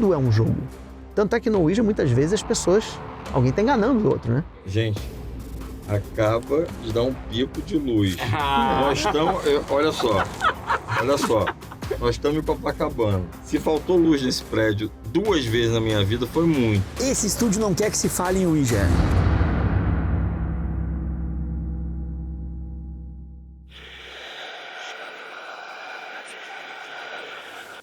tudo é um jogo. Tanto é que no Ouija, muitas vezes, as pessoas... Alguém está enganando o outro, né? Gente, acaba de dar um pico de luz. Nós estamos... Olha só. Nós estamos em Copacabana. Se faltou luz nesse prédio 2 vezes na minha vida, foi muito. Esse estúdio não quer que se fale em Ouija.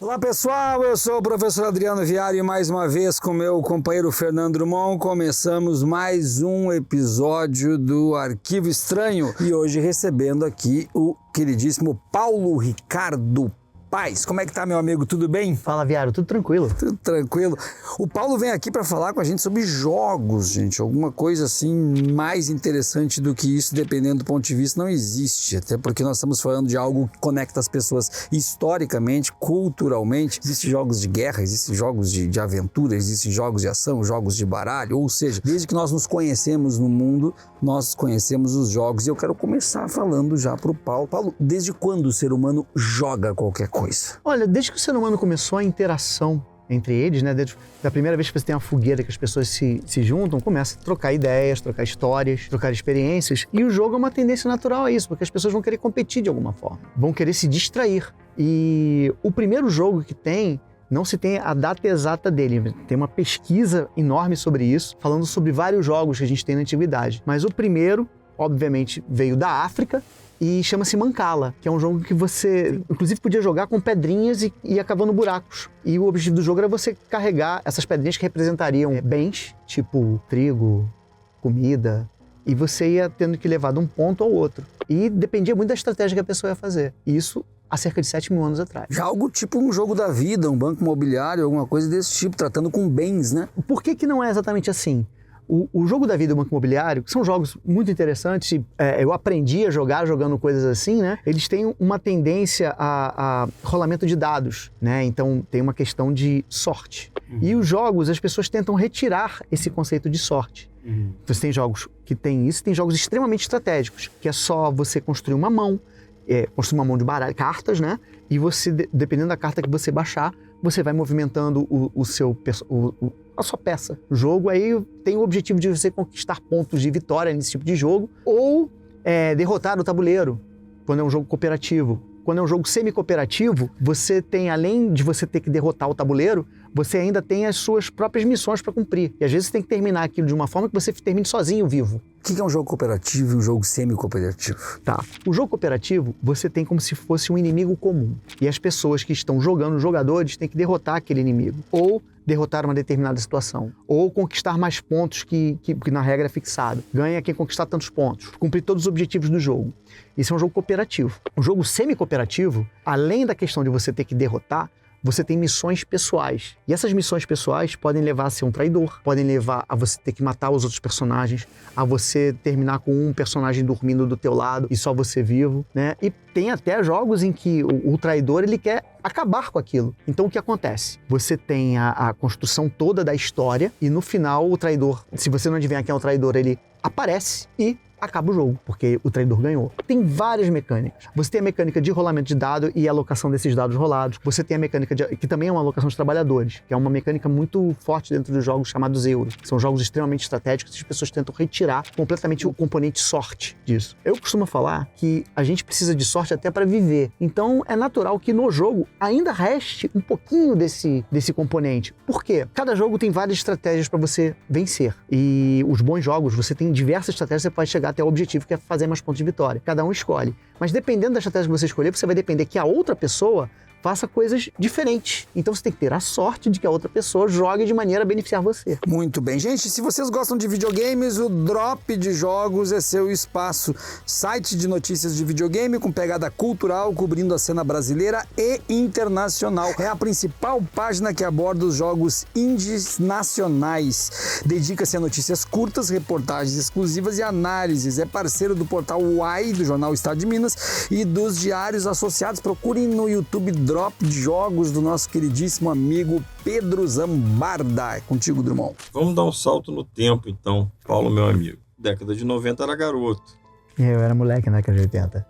Olá pessoal, eu sou o professor Adriano Viário e mais uma vez com meu companheiro Fernando Drummond começamos mais um episódio do Arquivo Estranho e hoje recebendo aqui o queridíssimo Paulo Ricardo Paes. Como é que tá, meu amigo? Tudo bem? Fala, Viário, tudo tranquilo? Tudo tranquilo. O Paulo vem aqui para falar com a gente sobre jogos, gente. Alguma coisa assim mais interessante do que isso, dependendo do ponto de vista, não existe. Até porque nós estamos falando de algo que conecta as pessoas historicamente, culturalmente. Existem jogos de guerra, existem jogos de aventura, existem jogos de ação, jogos de baralho. Ou seja, desde que nós nos conhecemos no mundo, nós conhecemos os jogos. E eu quero começar falando já pro Paulo. Paulo, desde quando o ser humano joga qualquer coisa? Olha, desde que o ser humano começou a interação entre eles, né? Desde a primeira vez que você tem uma fogueira que as pessoas se juntam, começa a trocar ideias, trocar histórias, trocar experiências. E o jogo é uma tendência natural a isso, porque as pessoas vão querer competir de alguma forma, vão querer se distrair. E o primeiro jogo que tem, não se tem a data exata dele, tem uma pesquisa enorme sobre isso, falando sobre vários jogos que a gente tem na antiguidade. Mas o primeiro, obviamente, veio da África, e chama-se Mancala, que é um jogo que você, inclusive, podia jogar com pedrinhas e ia cavando buracos. E o objetivo do jogo era você carregar essas pedrinhas que representariam bens, tipo trigo, comida, e você ia tendo que levar de um ponto ao outro. E dependia muito da estratégia que a pessoa ia fazer. Isso há cerca de 7.000 anos atrás. Já algo tipo um jogo da vida, um banco imobiliário, alguma coisa desse tipo, tratando com bens, né? Por que não é exatamente assim? O jogo da vida e o banco imobiliário são jogos muito interessantes. Eu aprendi a jogar jogando coisas assim, né? Eles têm uma tendência a rolamento de dados, né? Então tem uma questão de sorte. E os jogos, as pessoas tentam retirar esse conceito de sorte. Você tem jogos que tem isso, tem jogos extremamente estratégicos, que é só você construir uma mão, construir uma mão de baralho, cartas, né? E você, dependendo da carta que você baixar, você vai movimentando a sua peça. O jogo aí tem o objetivo de você conquistar pontos de vitória nesse tipo de jogo ou derrotar o tabuleiro, quando é um jogo cooperativo. Quando é um jogo semi-cooperativo, você tem, além de você ter que derrotar o tabuleiro, você ainda tem as suas próprias missões para cumprir. E às vezes você tem que terminar aquilo de uma forma que você termine sozinho, vivo. O que é um jogo cooperativo e um jogo semi-cooperativo? Tá. O jogo cooperativo, você tem como se fosse um inimigo comum. E as pessoas que estão jogando, os jogadores, têm que derrotar aquele inimigo. Ou derrotar uma determinada situação. Ou conquistar mais pontos que na regra é fixado. Ganha quem conquistar tantos pontos. Cumprir todos os objetivos do jogo. Isso é um jogo cooperativo. O jogo semi-cooperativo, além da questão de você ter que derrotar, você tem missões pessoais. E essas missões pessoais podem levar a ser um traidor, podem levar a você ter que matar os outros personagens, a você terminar com um personagem dormindo do teu lado e só você vivo, né? E tem até jogos em que o traidor, ele quer acabar com aquilo. Então o que acontece? Você tem a construção toda da história e no final o traidor, se você não adivinhar quem é o traidor, ele aparece e acaba o jogo, porque o traidor ganhou. Tem várias mecânicas. Você tem a mecânica de rolamento de dado e alocação desses dados rolados. Você tem a mecânica que também é uma alocação de trabalhadores, que é uma mecânica muito forte dentro dos jogos chamados euros. São jogos extremamente estratégicos e as pessoas tentam retirar completamente o componente sorte disso. Eu costumo falar que a gente precisa de sorte até para viver. Então é natural que no jogo ainda reste um pouquinho desse componente. Por quê? Cada jogo tem várias estratégias para você vencer. E os bons jogos, você tem diversas estratégias, você pode chegar até o objetivo, que é fazer mais pontos de vitória. Cada um escolhe. Mas dependendo da estratégia que você escolher, você vai depender que a outra pessoa faça coisas diferentes. Então você tem que ter a sorte de que a outra pessoa jogue de maneira a beneficiar você. Muito bem. Gente, se vocês gostam de videogames, o Drop de Jogos é seu espaço. Site de notícias de videogame com pegada cultural, cobrindo a cena brasileira e internacional. É a principal página que aborda os jogos indies nacionais. Dedica-se a notícias curtas, reportagens exclusivas e análises. É parceiro do portal Uai, do jornal Estado de Minas, e dos diários associados. Procurem no YouTube Drop de Jogos do nosso queridíssimo amigo Pedro Zambarda. É contigo, Drummond. Vamos dar um salto no tempo, então, Paulo, meu amigo. Década de 90 era garoto. Eu era moleque na década de 80.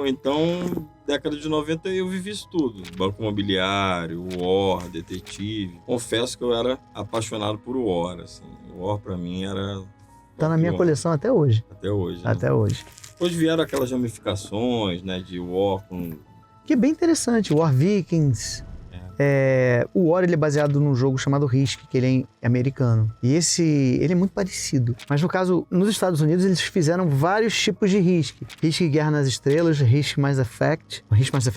Então, década de 90 eu vivi isso tudo. Banco Imobiliário, War, Detetive. Confesso que eu era apaixonado por War, assim. War pra mim era... Tá na minha coleção até hoje. Até hoje, né? Até hoje. Depois vieram aquelas ramificações, né, de War com... Que é bem interessante, War Vikings. O War ele é baseado num jogo chamado Risk, que ele é americano. E ele é muito parecido. Mas no caso, nos Estados Unidos, eles fizeram vários tipos de Risk. Risk Guerra nas Estrelas, Risk Mass Effect. Mass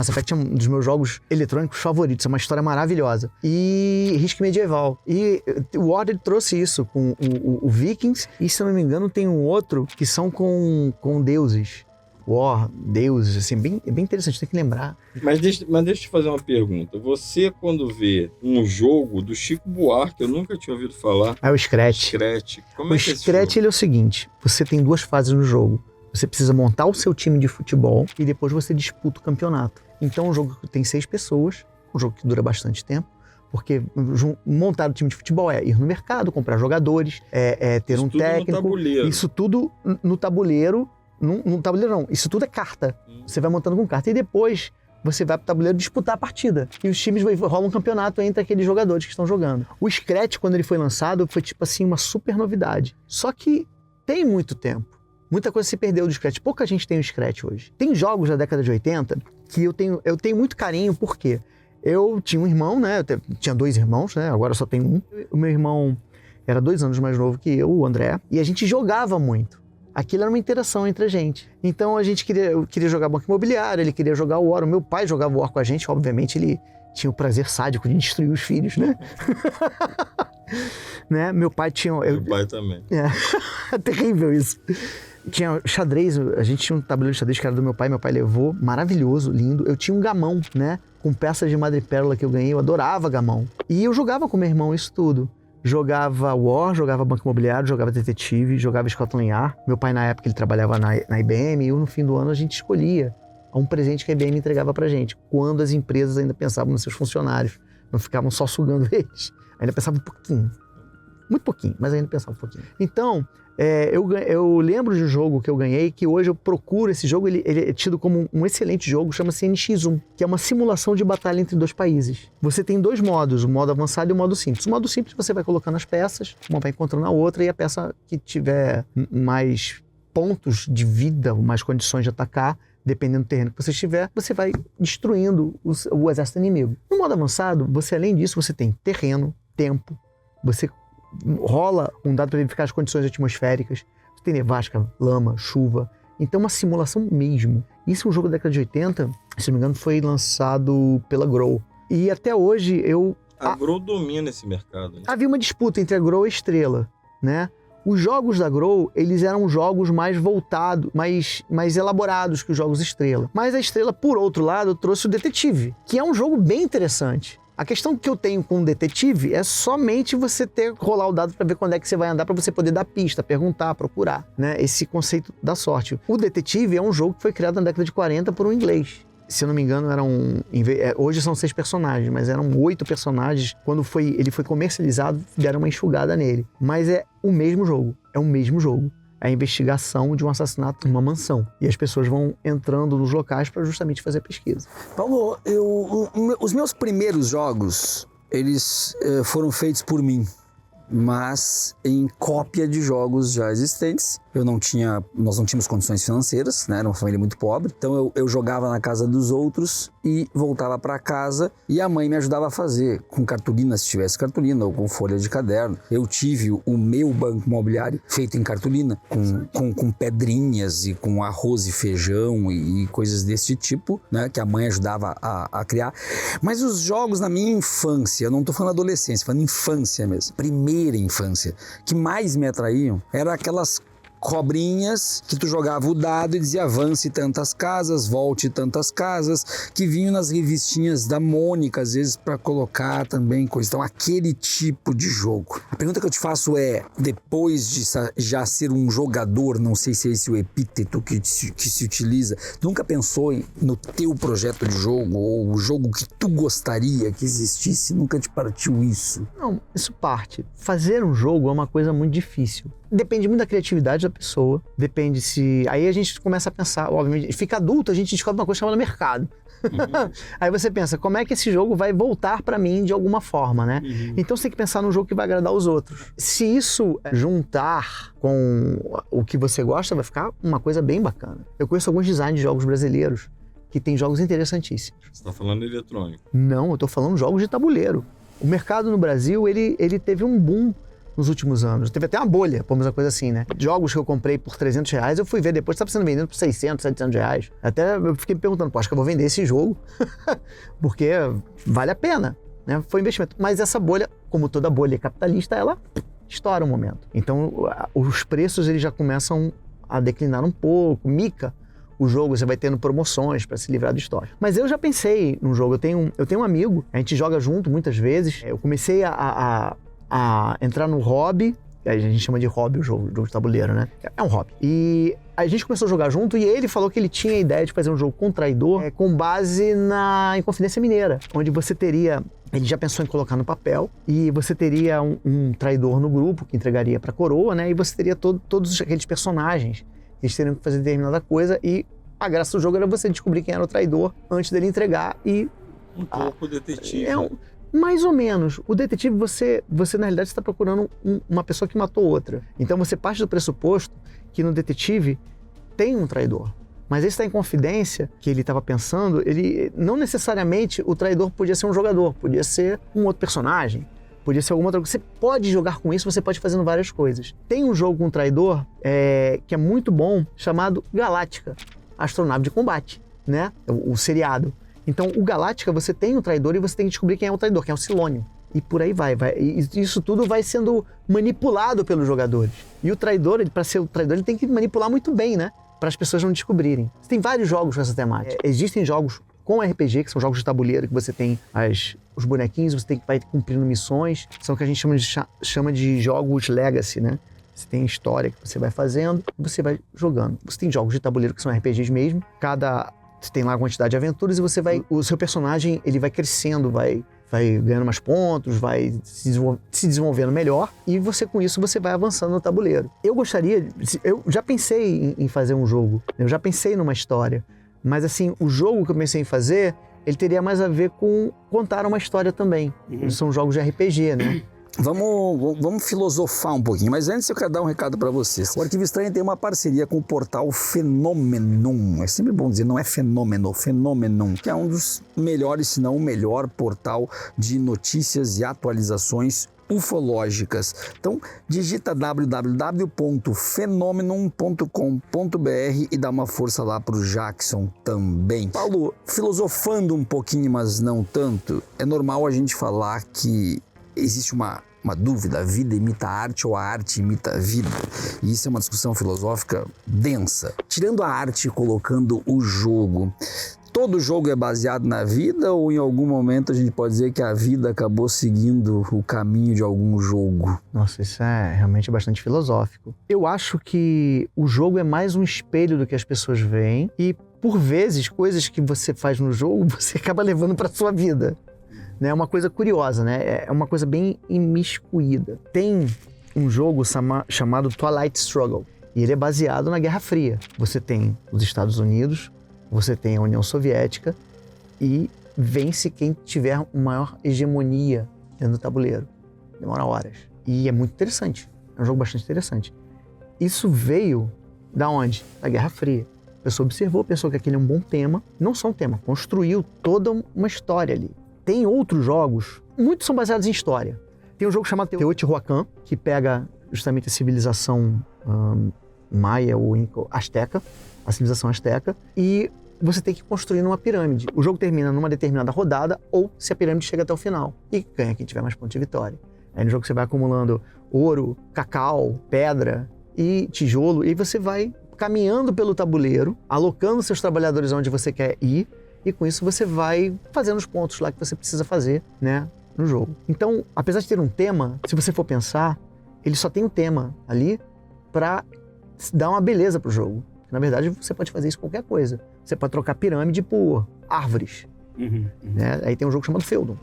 Effect é um dos meus jogos eletrônicos favoritos, é uma história maravilhosa. E Risk Medieval. E o War ele trouxe isso com o Vikings. E se eu não me engano, tem um outro que são com deuses. War, deuses, assim, bem interessante, tem que lembrar. Mas deixa eu te fazer uma pergunta. Você, quando vê um jogo do Chico Buarque, eu nunca tinha ouvido falar. O Scratch. Como O é que é esse Scratch jogo? ele é o seguinte, você tem 2 fases no jogo. Você precisa montar o seu time de futebol e depois você disputa o campeonato. Então, um jogo que tem 6 pessoas, um jogo que dura bastante tempo, porque montar o time de futebol é ir no mercado, comprar jogadores, ter um técnico. No tabuleiro. Isso tudo no tabuleiro. No tabuleiro não, isso tudo é carta. Você vai montando com carta e depois você vai pro tabuleiro disputar a partida. E os times rolam um campeonato entre aqueles jogadores que estão jogando. O Scratch, quando ele foi lançado, foi tipo assim, uma super novidade. Só que tem muito tempo. Muita coisa se perdeu do Scratch. Pouca gente tem o Scratch hoje. Tem jogos da década de 80 que eu tenho muito carinho, porque eu tinha um irmão, né? Eu tinha 2 irmãos, né? Agora eu só tenho um. O meu irmão era 2 anos mais novo que eu, o André. E a gente jogava muito. Aquilo era uma interação entre a gente. Então a gente queria jogar Banco Imobiliário, ele queria jogar o War. O meu pai jogava o War com a gente, obviamente ele tinha o prazer sádico de destruir os filhos, né? Né? Meu pai tinha... Meu pai também. É terrível isso. Tinha xadrez, a gente tinha um tabuleiro de xadrez que era do meu pai levou, maravilhoso, lindo. Eu tinha um gamão, né? Com peças de madrepérola que eu ganhei, eu adorava gamão. E eu jogava com meu irmão isso tudo. Jogava War, jogava Banco Imobiliário, jogava Detetive, jogava Scotland Yard. Meu pai, na época, ele trabalhava na IBM e no fim do ano a gente escolhia um presente que a IBM entregava pra gente, quando as empresas ainda pensavam nos seus funcionários, não ficavam só sugando eles. Ainda pensavam um pouquinho. Muito pouquinho, mas ainda pensava um pouquinho. Então, eu lembro de um jogo que eu ganhei, que hoje eu procuro esse jogo, ele é tido como um excelente jogo, chama-se NX1, que é uma simulação de batalha entre 2 países. Você tem 2 modos, o modo avançado e o modo simples. O modo simples você vai colocando as peças, uma vai encontrando a outra, e a peça que tiver mais pontos de vida, mais condições de atacar, dependendo do terreno que você estiver, você vai destruindo o exército inimigo. No modo avançado, você além disso, você tem terreno, tempo, você rola um dado para verificar as condições atmosféricas, você tem nevasca, lama, chuva, então uma simulação mesmo. Isso é um jogo da década de 80, se não me engano, foi lançado pela Grow. E até hoje A Grow domina esse mercado, né? Havia uma disputa entre a Grow e a Estrela, né? Os jogos da Grow, eles eram jogos mais voltados, mais elaborados que os jogos Estrela. Mas a Estrela, por outro lado, trouxe o Detetive, que é um jogo bem interessante. A questão que eu tenho com o Detetive é somente você rolar o dado para ver quando é que você vai andar, para você poder dar pista, perguntar, procurar, né? Esse conceito da sorte. O Detetive é um jogo que foi criado na década de 40 por um inglês. Se eu não me engano, hoje são 6 personagens, mas eram 8 personagens. Quando ele foi comercializado, deram uma enxugada nele. Mas é o mesmo jogo. É o mesmo jogo. É a investigação de um assassinato numa mansão. E as pessoas vão entrando nos locais para justamente fazer pesquisa. Paulo, os meus primeiros jogos, eles foram feitos por mim, mas em cópia de jogos já existentes. Nós não tínhamos condições financeiras, né? Era uma família muito pobre. Então eu jogava na casa dos outros e voltava para casa e a mãe me ajudava a fazer com cartolina, se tivesse cartolina, ou com folha de caderno. Eu tive o meu Banco Imobiliário feito em cartolina, com pedrinhas e com arroz e feijão e coisas desse tipo, né? Que a mãe ajudava a criar. Mas os jogos na minha infância, eu não tô falando adolescência, falando infância mesmo, primeira infância, que mais me atraíam eram aquelas cobrinhas que tu jogava o dado e dizia avance tantas casas, volte tantas casas, que vinham nas revistinhas da Mônica, às vezes para colocar também coisa. Então, aquele tipo de jogo. A pergunta que eu te faço é, depois de já ser um jogador, não sei se é esse o epíteto que se utiliza, tu nunca pensou no teu projeto de jogo ou o jogo que tu gostaria que existisse? Nunca te partiu isso? Não, isso parte. Fazer um jogo é uma coisa muito difícil. Depende muito da criatividade da pessoa, depende se... Aí a gente começa a pensar, obviamente, fica adulto, a gente descobre uma coisa chamada mercado. Aí você pensa, como é que esse jogo vai voltar pra mim de alguma forma, né? Então você tem que pensar num jogo que vai agradar os outros. Se isso juntar com o que você gosta, vai ficar uma coisa bem bacana. Eu conheço alguns designs de jogos brasileiros que tem jogos interessantíssimos. Você tá falando eletrônico? Não, eu tô falando jogos de tabuleiro. O mercado no Brasil, ele teve um boom nos últimos anos. Teve até uma bolha, vamos dizer uma coisa assim, né? Jogos que eu comprei por R$300, eu fui ver depois, estava sendo vendido por R$600, R$700. Até eu fiquei me perguntando, pô, acho que eu vou vender esse jogo, porque vale a pena, né? Foi investimento. Mas essa bolha, como toda bolha capitalista, ela estoura um momento. Então, os preços, eles já começam a declinar um pouco, mica o jogo, você vai tendo promoções para se livrar do estoque. Mas eu já pensei num jogo, eu tenho um amigo, a gente joga junto muitas vezes, eu comecei a entrar no hobby, a gente chama de hobby o jogo de tabuleiro, né? É um hobby. E a gente começou a jogar junto e ele falou que ele tinha a ideia de fazer um jogo com traidor com base em Confidência Mineira, onde você teria... Ele já pensou em colocar no papel e você teria um traidor no grupo que entregaria para a coroa, né? E você teria todos aqueles personagens. Eles teriam que fazer determinada coisa e a graça do jogo era você descobrir quem era o traidor antes dele entregar e... Um pouco detetive. Mais ou menos. O detetive, você na realidade está procurando uma pessoa que matou outra. Então você parte do pressuposto que no detetive tem um traidor. Mas esse está em confidência, que ele estava pensando, não necessariamente o traidor podia ser um jogador, podia ser um outro personagem, podia ser alguma outra coisa. Você pode jogar com isso, você pode ir fazendo várias coisas. Tem um jogo com traidor que é muito bom, chamado Galáctica, Astronave de Combate, né? O seriado. Então, o Galáctica, você tem um traidor e você tem que descobrir quem é o traidor, quem é o Silônio. E por aí vai. E isso tudo vai sendo manipulado pelos jogadores. E o traidor, para ser o traidor, ele tem que manipular muito bem, né? Para as pessoas não descobrirem. Você tem vários jogos com essa temática. Existem jogos com RPG, que são jogos de tabuleiro, que você tem os bonequinhos, você vai cumprindo missões. São o que a gente chama de jogos legacy, né? Você tem história que você vai fazendo e você vai jogando. Você tem jogos de tabuleiro que são RPGs mesmo. Você tem lá a quantidade de aventuras e o seu personagem, ele vai crescendo, vai ganhando mais pontos, vai se desenvolvendo melhor e você, com isso, você vai avançando no tabuleiro. Eu já pensei em fazer um jogo, eu já pensei numa história, mas assim, o jogo que eu pensei em fazer, ele teria mais a ver com contar uma história também. São jogos de RPG, né? Vamos filosofar um pouquinho, mas antes eu quero dar um recado para vocês. O Arquivo Estranho tem uma parceria com o portal Fenomenum. É sempre bom dizer, não é fenômeno, Fenomenum, que é um dos melhores, se não o melhor portal de notícias e atualizações ufológicas. Então, digita www.fenomenum.com.br e dá uma força lá pro Jackson também. Paulo, filosofando um pouquinho, mas não tanto, é normal a gente falar que existe uma dúvida, a vida imita a arte ou a arte imita a vida? E isso é uma discussão filosófica densa. Tirando a arte e colocando o jogo, todo jogo é baseado na vida ou em algum momento a gente pode dizer que a vida acabou seguindo o caminho de algum jogo? Nossa, isso é realmente bastante filosófico. Eu acho que o jogo é mais um espelho do que as pessoas veem e, por vezes, coisas que você faz no jogo, você acaba levando para sua vida. É uma coisa curiosa, né? É uma coisa bem imiscuída. Tem um jogo chamado Twilight Struggle e ele é baseado na Guerra Fria. Você tem os Estados Unidos, você tem a União Soviética e vence quem tiver maior hegemonia dentro do tabuleiro. Demora horas. E é muito interessante. É um jogo bastante interessante. Isso veio da onde? Da Guerra Fria. A pessoa observou, pensou que aquele é um bom tema. Não só um tema, construiu toda uma história ali. Tem outros jogos, muitos são baseados em história. Tem um jogo chamado Teotihuacan, que pega justamente a civilização maia ou asteca, a civilização asteca, e você tem que construir numa pirâmide. O jogo termina numa determinada rodada ou se a pirâmide chega até o final. E ganha quem tiver mais pontos de vitória. Aí no jogo você vai acumulando ouro, cacau, pedra e tijolo, e você vai caminhando pelo tabuleiro, alocando seus trabalhadores onde você quer ir, e com isso você vai fazendo os pontos lá que você precisa fazer, né, no jogo. Então, apesar de ter um tema, se você for pensar, ele só tem um tema ali para dar uma beleza pro jogo. Na verdade, você pode fazer isso com qualquer coisa. Você pode trocar pirâmide por árvores. Né? Aí tem um jogo chamado Feudum.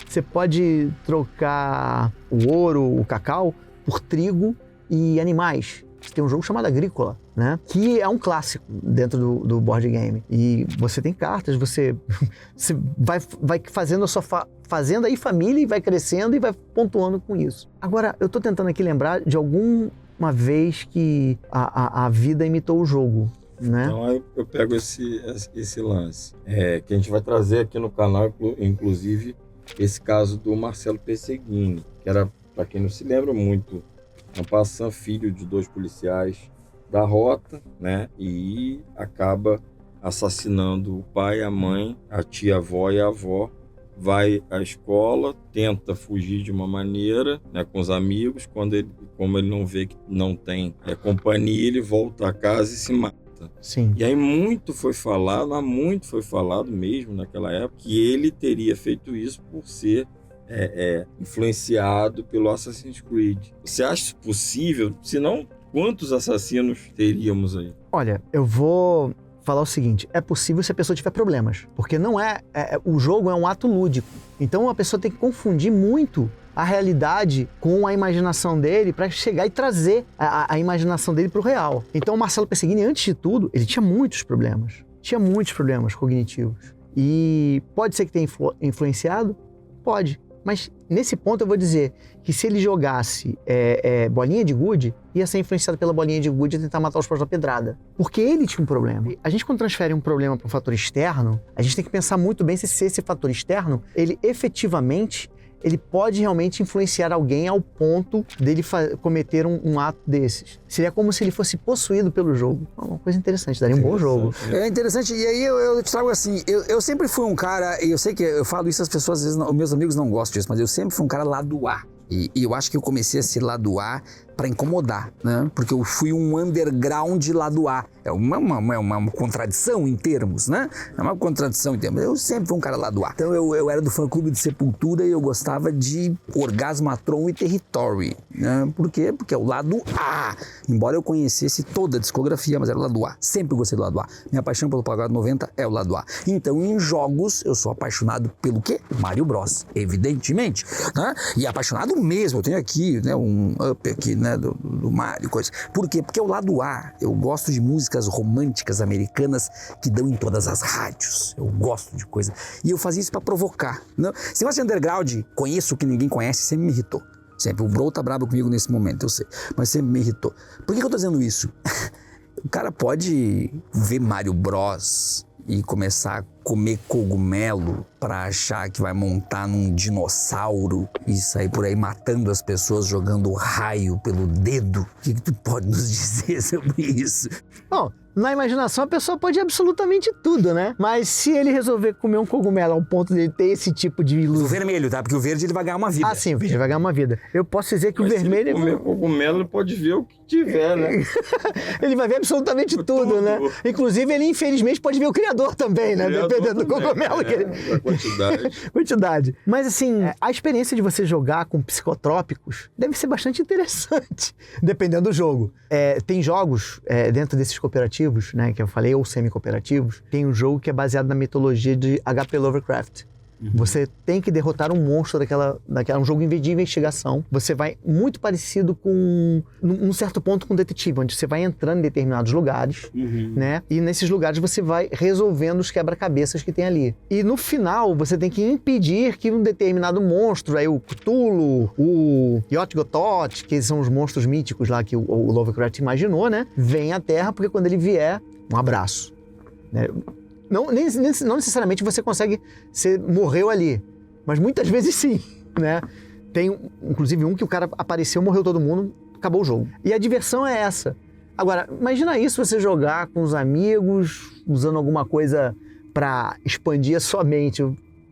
Você pode trocar o ouro, o cacau, por trigo e animais. Você tem um jogo chamado Agrícola, né? Que é um clássico dentro do board game. E você tem cartas, você vai fazendo a sua fazenda e família e vai crescendo e vai pontuando com isso. Agora, eu tô tentando aqui lembrar de alguma vez que a vida imitou o jogo, né? Então eu pego esse lance, que a gente vai trazer aqui no canal, inclusive, esse caso do Marcelo Perseguini, que era, para quem não se lembra muito, um passant, filho de 2 policiais da rota, né? E acaba assassinando o pai, a mãe, a tia-avó e a avó. Vai à escola, tenta fugir de uma maneira, né, com os amigos. Como ele não vê que não tem companhia, ele volta a casa e se mata. Sim. E aí muito foi falado mesmo naquela época, que ele teria feito isso por ser influenciado pelo Assassin's Creed. Você acha isso possível? Se não, quantos assassinos teríamos aí? Olha, eu vou falar o seguinte, é possível se a pessoa tiver problemas, porque não o jogo é um ato lúdico. Então a pessoa tem que confundir muito a realidade com a imaginação dele para chegar e trazer a imaginação dele para o real. Então o Marcelo Perseguini, antes de tudo, ele tinha muitos problemas cognitivos. E pode ser que tenha influenciado? Pode. Mas nesse ponto eu vou dizer que se ele jogasse bolinha de gude, ia ser influenciado pela bolinha de gude e tentar matar os próprios da pedrada. Porque ele tinha um problema. A gente, quando transfere um problema para um fator externo, a gente tem que pensar muito bem se esse fator externo, ele efetivamente, ele pode realmente influenciar alguém ao ponto dele cometer um ato desses. Seria como se ele fosse possuído pelo jogo. Uma coisa interessante, daria um bom jogo. É interessante, e aí eu te trago assim, eu sempre fui um cara, e eu sei que eu falo isso, as pessoas, às vezes, os meus amigos não gostam disso, mas eu sempre fui um cara lado A. E eu acho que eu comecei a ser lado A para incomodar, né? Porque eu fui um underground lado A. É uma contradição em termos, né? É uma contradição em termos. Eu sempre fui um cara lado A. Então eu era do fã-clube de Sepultura e eu gostava de Orgasmatron e Territory, né? Por quê? Porque é o lado A. Embora eu conhecesse toda a discografia, mas era o lado A. Sempre gostei do lado A. Minha paixão pelo Pagode 90 é o lado A. Então, em jogos, eu sou apaixonado pelo quê? Mario Bros, evidentemente, né? E apaixonado mesmo. Eu tenho aqui, né, um up aqui, né, do Mario, coisa. Por quê? Porque é o lado A. Eu gosto de músicas românticas americanas que dão em todas as rádios. Eu gosto de coisa. E eu fazia isso pra provocar, né? Se você é underground, conheço o que ninguém conhece, sempre me irritou. Sempre. O Bro tá brabo comigo nesse momento, eu sei. Mas sempre me irritou. Por que eu tô dizendo isso? O cara pode ver Mario Bros e começar a comer cogumelo pra achar que vai montar num dinossauro e sair por aí matando as pessoas, jogando raio pelo dedo. O que tu pode nos dizer sobre isso? Bom, na imaginação a pessoa pode absolutamente tudo, né? Mas se ele resolver comer um cogumelo ao ponto de ele ter esse tipo de ilusão... O vermelho, tá? Porque o verde ele vai ganhar uma vida. Ah, sim, o verde vai ganhar uma vida. Eu posso dizer que o vermelho... Se ele comer cogumelo, ele pode ver o que tiver, né? Ele vai ver absolutamente tudo, né? Inclusive, ele infelizmente pode ver o criador também, né? Dependendo do cogumelo que ele... A quantidade. Mas assim, a experiência de você jogar com psicotrópicos deve ser bastante interessante, dependendo do jogo. Tem jogos dentro desses cooperativos, né, que eu falei, ou semi-cooperativos, tem um jogo que é baseado na mitologia de H.P. Lovecraft. Você tem que derrotar um monstro daquela um jogo de investigação. Você vai muito parecido com, num certo ponto, com um detetive, onde você vai entrando em determinados lugares, né? E nesses lugares você vai resolvendo os quebra-cabeças que tem ali. E no final, você tem que impedir que um determinado monstro, aí o Cthulhu, o Yog-Sothoth, que são os monstros míticos lá que o Lovecraft imaginou, né? Venha à Terra, porque quando ele vier, um abraço, né? Não necessariamente você consegue, você morreu ali, mas muitas vezes sim, né? Tem, inclusive, um que o cara apareceu, morreu todo mundo, acabou o jogo. E a diversão é essa. Agora, imagina isso, você jogar com os amigos, usando alguma coisa para expandir a sua mente.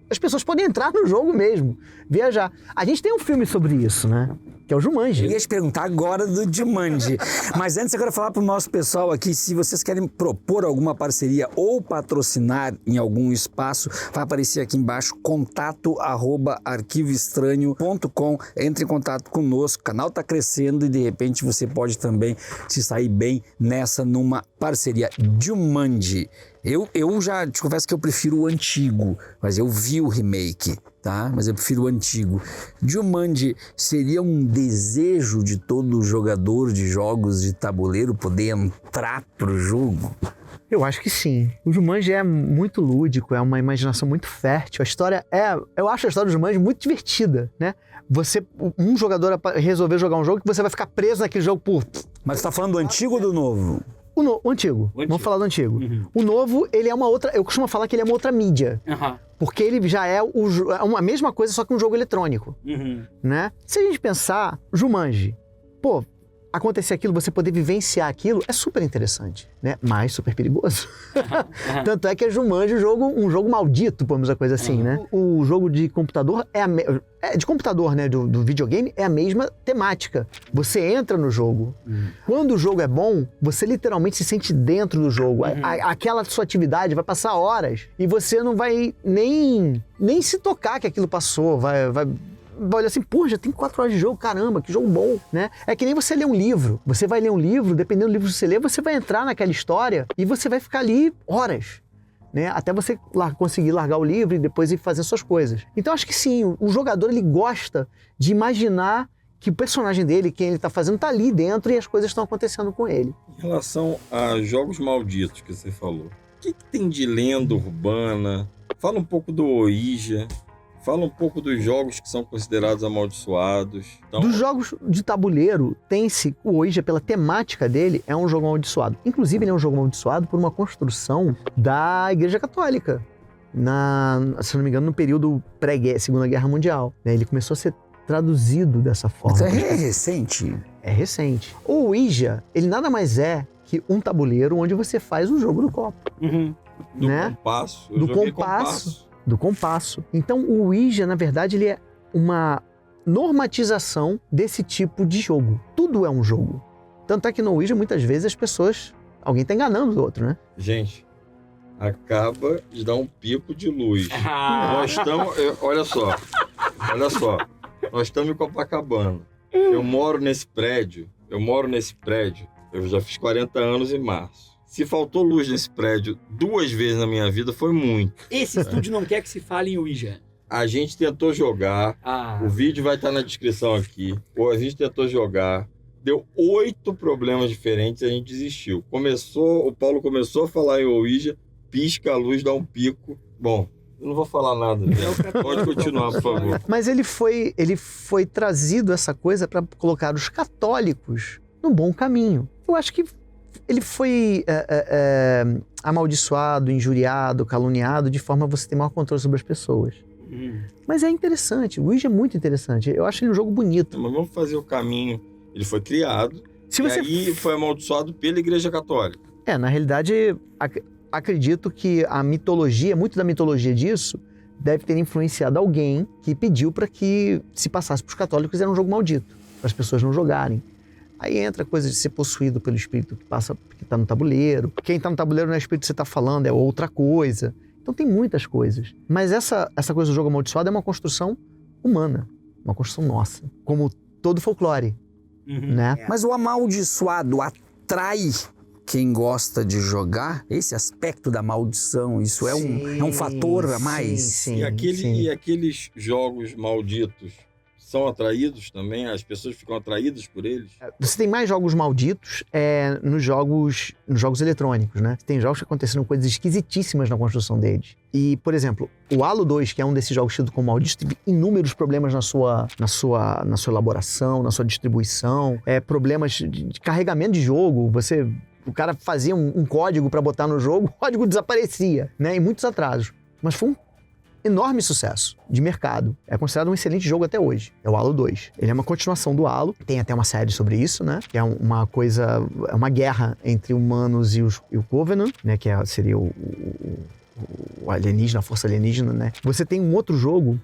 As pessoas podem entrar no jogo mesmo, viajar. A gente tem um filme sobre isso, né? Que é o Jumanji. Eu ia te perguntar agora do Jumanji. Mas antes eu quero falar pro nosso pessoal aqui, se vocês querem propor alguma parceria ou patrocinar em algum espaço, vai aparecer aqui embaixo, contato@arquivoestranho.com. Entre em contato conosco, o canal tá crescendo e de repente você pode também se sair bem numa parceria. Jumanji. Eu já te confesso que eu prefiro o antigo, mas eu vi o remake, tá? Mas eu prefiro o antigo. Jumanji seria um desejo de todo jogador de jogos de tabuleiro poder entrar pro jogo? Eu acho que sim. O Jumanji é muito lúdico, é uma imaginação muito fértil. A história eu acho a história do Jumanji muito divertida, né? Um jogador resolver jogar um jogo que você vai ficar preso naquele jogo por... Mas você tá falando do antigo ou do novo? O antigo. Vamos falar do antigo. Uhum. O novo, ele é uma outra... Eu costumo falar que ele é uma outra mídia. Uhum. Porque ele já é a mesma coisa, só que um jogo eletrônico. Uhum. Né? Se a gente pensar, Jumanji, pô, acontecer aquilo, você poder vivenciar aquilo, é super interessante, né? Mas super perigoso. Tanto é que é Jumanji um jogo maldito, vamos dizer, coisa assim, né? O jogo de computador de computador, né? Do videogame é a mesma temática. Você entra no jogo. Quando o jogo é bom, você literalmente se sente dentro do jogo. Aquela sua atividade vai passar horas e você não vai nem se tocar que aquilo passou. Vai olha assim, pô, já tem 4 horas de jogo, caramba, que jogo bom, né? É que nem você ler um livro. Você vai ler um livro, dependendo do livro que você lê, você vai entrar naquela história e você vai ficar ali horas, né? Até você conseguir largar o livro e depois ir fazer suas coisas. Então, acho que sim, o jogador, ele gosta de imaginar que o personagem dele, quem ele tá fazendo, tá ali dentro e as coisas estão acontecendo com ele. Em relação a jogos malditos que você falou, o que tem de lenda urbana? Fala um pouco do Ouija. Fala um pouco dos jogos que são considerados amaldiçoados. Então... Dos jogos de tabuleiro, o Ouija, pela temática dele, é um jogo amaldiçoado. Inclusive, ele é um jogo amaldiçoado por uma construção da Igreja Católica. Se não me engano, no período pré-Segunda Guerra Mundial. Ele começou a ser traduzido dessa forma. Isso é recente? É recente. O Ouija, ele nada mais é que um tabuleiro onde você faz o jogo do copo. Uhum. Do né? compasso. Do compasso. Então, o Ouija, na verdade, ele é uma normatização desse tipo de jogo. Tudo é um jogo. Tanto é que no Ouija, muitas vezes, alguém tá enganando o outro, né? Gente, acaba de dar um pico de luz. Nós estamos... Olha só. Nós estamos em Copacabana. Eu moro nesse prédio. Eu já fiz 40 anos em março. Se faltou luz nesse prédio 2 vezes na minha vida, foi muito. Esse estúdio não quer que se fale em Ouija. A gente tentou jogar, o vídeo vai estar na descrição aqui. A gente tentou jogar, deu 8 problemas diferentes e a gente desistiu. O Paulo começou a falar em Ouija, pisca a luz, dá um pico. Bom, eu não vou falar nada. Pode continuar, por favor. Mas ele foi trazido essa coisa para colocar os católicos no bom caminho. Eu acho que ele foi amaldiçoado, injuriado, caluniado, de forma a você ter maior controle sobre as pessoas. Mas é interessante, o Ouija é muito interessante. Eu acho ele um jogo bonito. Mas vamos fazer o caminho. Ele foi criado aí foi amaldiçoado pela Igreja Católica. Na realidade, acredito que muito da mitologia disso deve ter influenciado alguém que pediu para que se passasse para os católicos, era um jogo maldito, para as pessoas não jogarem. Aí entra a coisa de ser possuído pelo espírito que está no tabuleiro. Quem está no tabuleiro não é o espírito que você está falando, é outra coisa. Então tem muitas coisas. Mas essa coisa do jogo amaldiçoado é uma construção humana, uma construção nossa, como todo folclore, né? Mas o amaldiçoado atrai quem gosta de jogar? Esse aspecto da maldição, isso é um fator a mais? Sim. E aqueles jogos malditos são atraídos também? As pessoas ficam atraídas por eles? Você tem mais jogos malditos nos jogos eletrônicos, né? Tem jogos que aconteceram coisas esquisitíssimas na construção deles. E, por exemplo, o Halo 2, que é um desses jogos tido como maldito, teve inúmeros problemas na sua elaboração, na sua distribuição, problemas de carregamento de jogo. O cara fazia um código para botar no jogo, o código desaparecia, né? E muitos atrasos. Mas foi um enorme sucesso de mercado. É considerado um excelente jogo até hoje. É o Halo 2. Ele é uma continuação do Halo. Tem até uma série sobre isso, né? Que é uma guerra entre humanos e o Covenant, né? Que seria o alienígena, a força alienígena, né? Você tem um outro jogo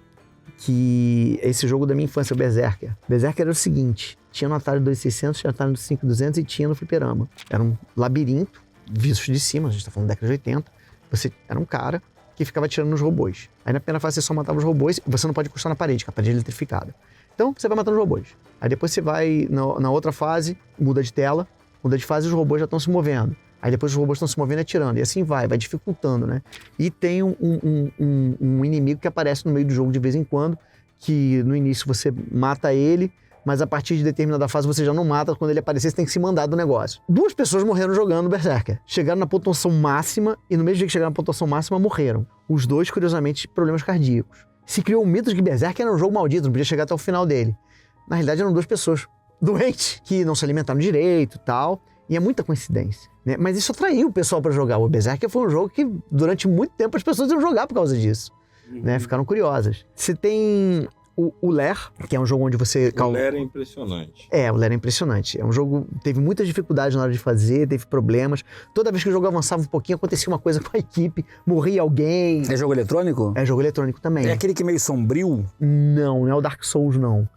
que é esse jogo da minha infância, o Berserker. Berserker era o seguinte: tinha no Atari 2600, tinha no Atari 5200 e tinha no fliperama. Era um labirinto, visto de cima, a gente tá falando da década de 80. Você era um cara que ficava atirando nos robôs. Aí na primeira fase você só matava os robôs, você não pode encostar na parede, que a parede é eletrificada. Então você vai matando os robôs. Aí depois você vai na outra fase, muda de tela, muda de fase e os robôs já estão se movendo. Aí depois os robôs estão se movendo e atirando. E assim vai dificultando, né? E tem um inimigo que aparece no meio do jogo de vez em quando, que no início você mata ele, mas a partir de determinada fase você já não mata. Quando ele aparecer, você tem que se mandar do negócio. 2 pessoas morreram jogando Berserker. Chegaram na pontuação máxima e no mesmo dia que chegaram na pontuação máxima, morreram. Os 2, curiosamente, problemas cardíacos. Se criou o mito de que Berserker era um jogo maldito, não podia chegar até o final dele. Na realidade, eram 2 pessoas doentes, que não se alimentaram direito e tal. E é muita coincidência, né? Mas isso atraiu o pessoal para jogar. O Berserker foi um jogo que, durante muito tempo, as pessoas iam jogar por causa disso. Né? Ficaram curiosas. Você tem o Lair, que é um jogo onde você... O Lair é impressionante. O Lair é impressionante. É um jogo que teve muitas dificuldades na hora de fazer, teve problemas. Toda vez que o jogo avançava um pouquinho, acontecia uma coisa com a equipe, morria alguém. É jogo eletrônico? É jogo eletrônico também. É aquele que é meio sombrio? Não é o Dark Souls, não.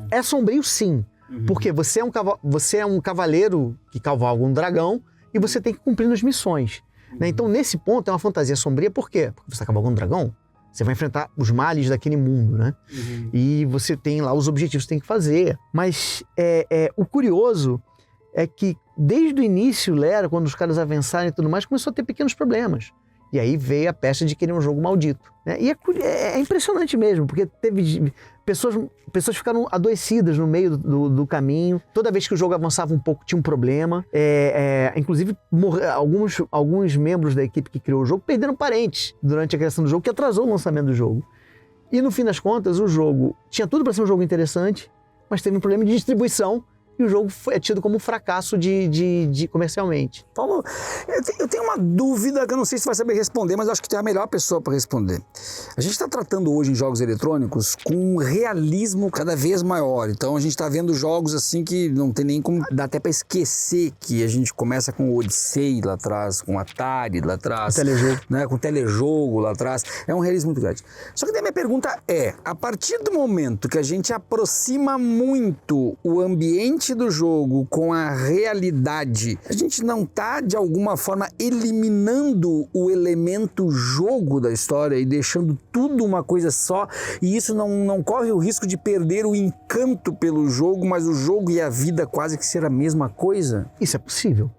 É sombrio, sim. Porque você é um cavaleiro que cavalga um dragão e você tem que cumprir as missões. Né? Então, nesse ponto, é uma fantasia sombria. Por quê? Porque você está cavalgando um dragão, você vai enfrentar os males daquele mundo, né? E você tem lá os objetivos que você tem que fazer. Mas o curioso é que, desde o início, Lair, quando os caras avançaram e tudo mais, começou a ter pequenos problemas. E aí veio a pecha de que ele é um jogo maldito. Né? E é impressionante mesmo, porque teve pessoas ficaram adoecidas no meio do caminho. Toda vez que o jogo avançava um pouco, tinha um problema. Inclusive, alguns membros da equipe que criou o jogo perderam parentes durante a criação do jogo, que atrasou o lançamento do jogo. E no fim das contas, o jogo tinha tudo para ser um jogo interessante, mas teve um problema de distribuição. E o jogo é tido como um fracasso de comercialmente. Paulo, eu tenho uma dúvida que eu não sei se vai saber responder, mas eu acho que tem a melhor pessoa para responder. A gente está tratando hoje em jogos eletrônicos com um realismo cada vez maior. Então a gente está vendo jogos assim que não tem nem como... Dá até para esquecer que a gente começa com o Odyssey lá atrás, com o Atari lá atrás. Telejogo. Né, com o telejogo lá atrás. É um realismo muito grande. Só que daí a minha pergunta é, a partir do momento que a gente aproxima muito o ambiente do jogo com a realidade, a gente não está, de alguma forma, eliminando o elemento jogo da história e deixando tudo uma coisa só, e isso não corre o risco de perder o encanto pelo jogo, mas o jogo e a vida quase que ser a mesma coisa? Isso é possível,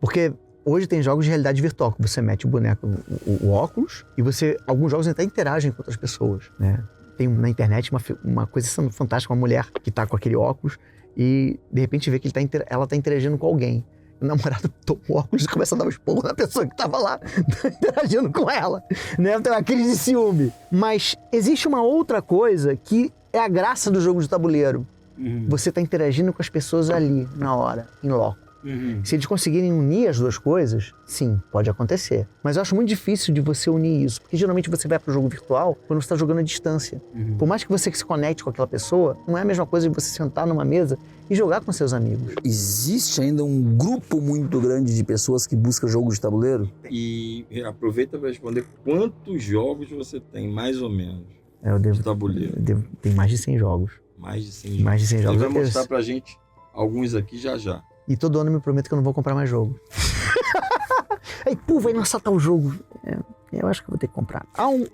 porque hoje tem jogos de realidade virtual, que você mete o boneco, o óculos, e alguns jogos até interagem com outras pessoas, né? Tem na internet uma coisa fantástica, uma mulher que está com aquele óculos e de repente vê que ela está interagindo com alguém. O namorado toma o óculos e começa a dar um esporro na pessoa que estava lá interagindo com ela, né? Então é uma crise de ciúme. Mas existe uma outra coisa que é a graça do jogo de tabuleiro. Você está interagindo com as pessoas ali, na hora, em loco. Se eles conseguirem unir as duas coisas, sim, pode acontecer. Mas eu acho muito difícil de você unir isso, porque geralmente você vai para o jogo virtual quando você está jogando à distância. Por mais que você se conecte com aquela pessoa, não é a mesma coisa de você sentar numa mesa e jogar com seus amigos. Existe ainda um grupo muito grande de pessoas que busca jogo de tabuleiro? E aproveita para responder quantos jogos você tem, mais ou menos, de tabuleiro. Tem mais de 100 jogos. Mais de 100 jogos. Mais de 100 jogos. Ele vai mostrar pra gente alguns aqui já já. E todo ano eu me prometo que eu não vou comprar mais jogo. Aí, vai lançar tal jogo. Eu acho que eu vou ter que comprar.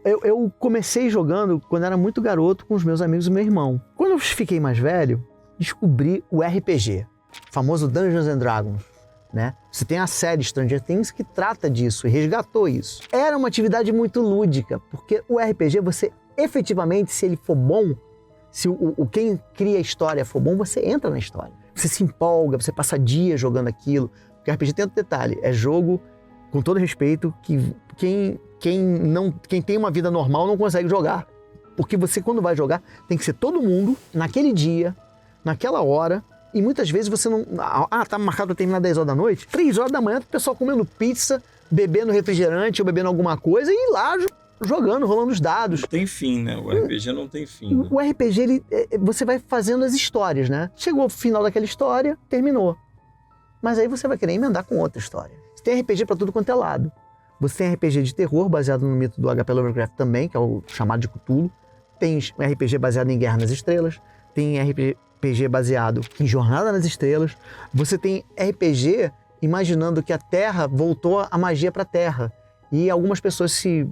Eu comecei jogando quando era muito garoto com os meus amigos e meu irmão. Quando eu fiquei mais velho, descobri o RPG, o famoso Dungeons and Dragons, né? Você tem a série Stranger Things que trata disso e resgatou isso. Era uma atividade muito lúdica, porque o RPG, você efetivamente, se ele for bom, se quem cria a história for bom, você entra na história. Você se empolga, você passa dias jogando aquilo. Porque RPG tem outro detalhe, é jogo, com todo respeito, que quem tem uma vida normal não consegue jogar. Porque você, quando vai jogar, tem que ser todo mundo, naquele dia, naquela hora, e muitas vezes você não... tá marcado para terminar 10 horas da noite, 3 horas da manhã, o pessoal comendo pizza, bebendo refrigerante ou bebendo alguma coisa, e lá jogando, rolando os dados. Não tem fim, né? O RPG não tem fim. Né? O RPG, você vai fazendo as histórias, né? Chegou ao final daquela história, terminou. Mas aí você vai querer emendar com outra história. Você tem RPG pra tudo quanto é lado. Você tem RPG de terror, baseado no mito do HP Lovecraft também, que é o chamado de Cthulhu. Tem RPG baseado em Guerra nas Estrelas. Tem RPG baseado em Jornada nas Estrelas. Você tem RPG imaginando que a Terra voltou a magia pra Terra. E algumas pessoas se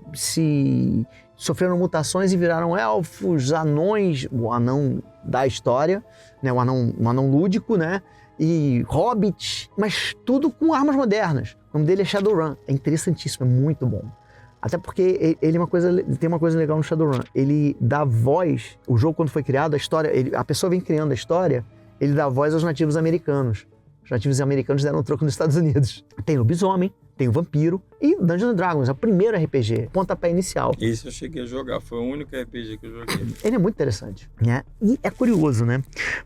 sofreram mutações e viraram elfos, anões, o anão da história, né? O anão lúdico, né? E hobbits, mas tudo com armas modernas, O nome dele é Shadowrun. É interessantíssimo, é muito bom. Até porque ele tem uma coisa legal no Shadowrun. Ele dá voz, o jogo quando foi criado, a pessoa vem criando a história, ele dá voz aos nativos americanos. Os nativos americanos deram um troco nos Estados Unidos. Tem lobisomem, tem o vampiro e Dungeons & Dragons, é o primeiro RPG, pontapé inicial. Esse eu cheguei a jogar, foi o único RPG que eu joguei. Ele é muito interessante, né? E é curioso, né?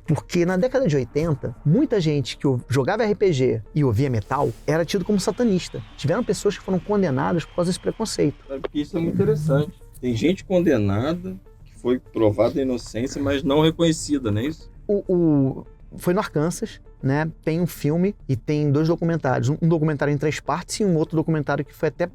Porque na década de 80, muita gente que jogava RPG e ouvia metal era tido como satanista. Tiveram pessoas que foram condenadas por causa desse preconceito. Porque isso é muito interessante. Tem gente condenada que foi provada a inocência, mas não reconhecida, não é isso? Foi no Arkansas, né? Tem um filme e tem 2 documentários. Um documentário em 3 partes e um outro documentário que foi até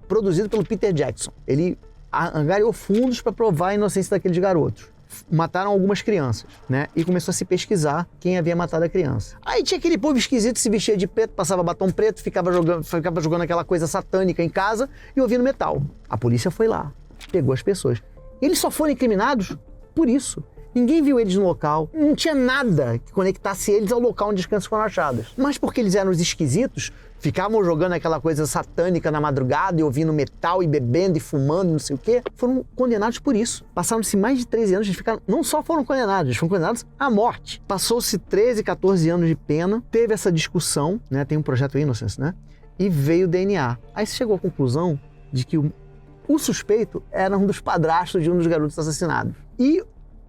produzido pelo Peter Jackson. Ele angariou fundos para provar a inocência daqueles garotos. Mataram algumas crianças, né? E começou a se pesquisar quem havia matado a criança. Aí tinha aquele povo esquisito, se vestia de preto, passava batom preto, ficava jogando aquela coisa satânica em casa e ouvindo metal. A polícia foi lá, pegou as pessoas. E eles só foram incriminados por isso. Ninguém viu eles no local, não tinha nada que conectasse eles ao local onde as crianças foram achadas. Mas porque eles eram os esquisitos, ficavam jogando aquela coisa satânica na madrugada e ouvindo metal e bebendo e fumando, não sei o quê, foram condenados por isso. Passaram-se mais de 13 anos, não só foram condenados, eles foram condenados à morte. Passou-se 13, 14 anos de pena, teve essa discussão, né, tem um projeto Innocence, né, e veio o DNA. Aí se chegou à conclusão de que o suspeito era um dos padrastos de um dos garotos assassinados. E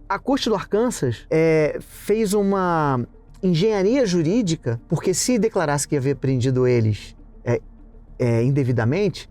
a corte do Arkansas fez uma engenharia jurídica, porque se declarasse que havia prendido eles indevidamente,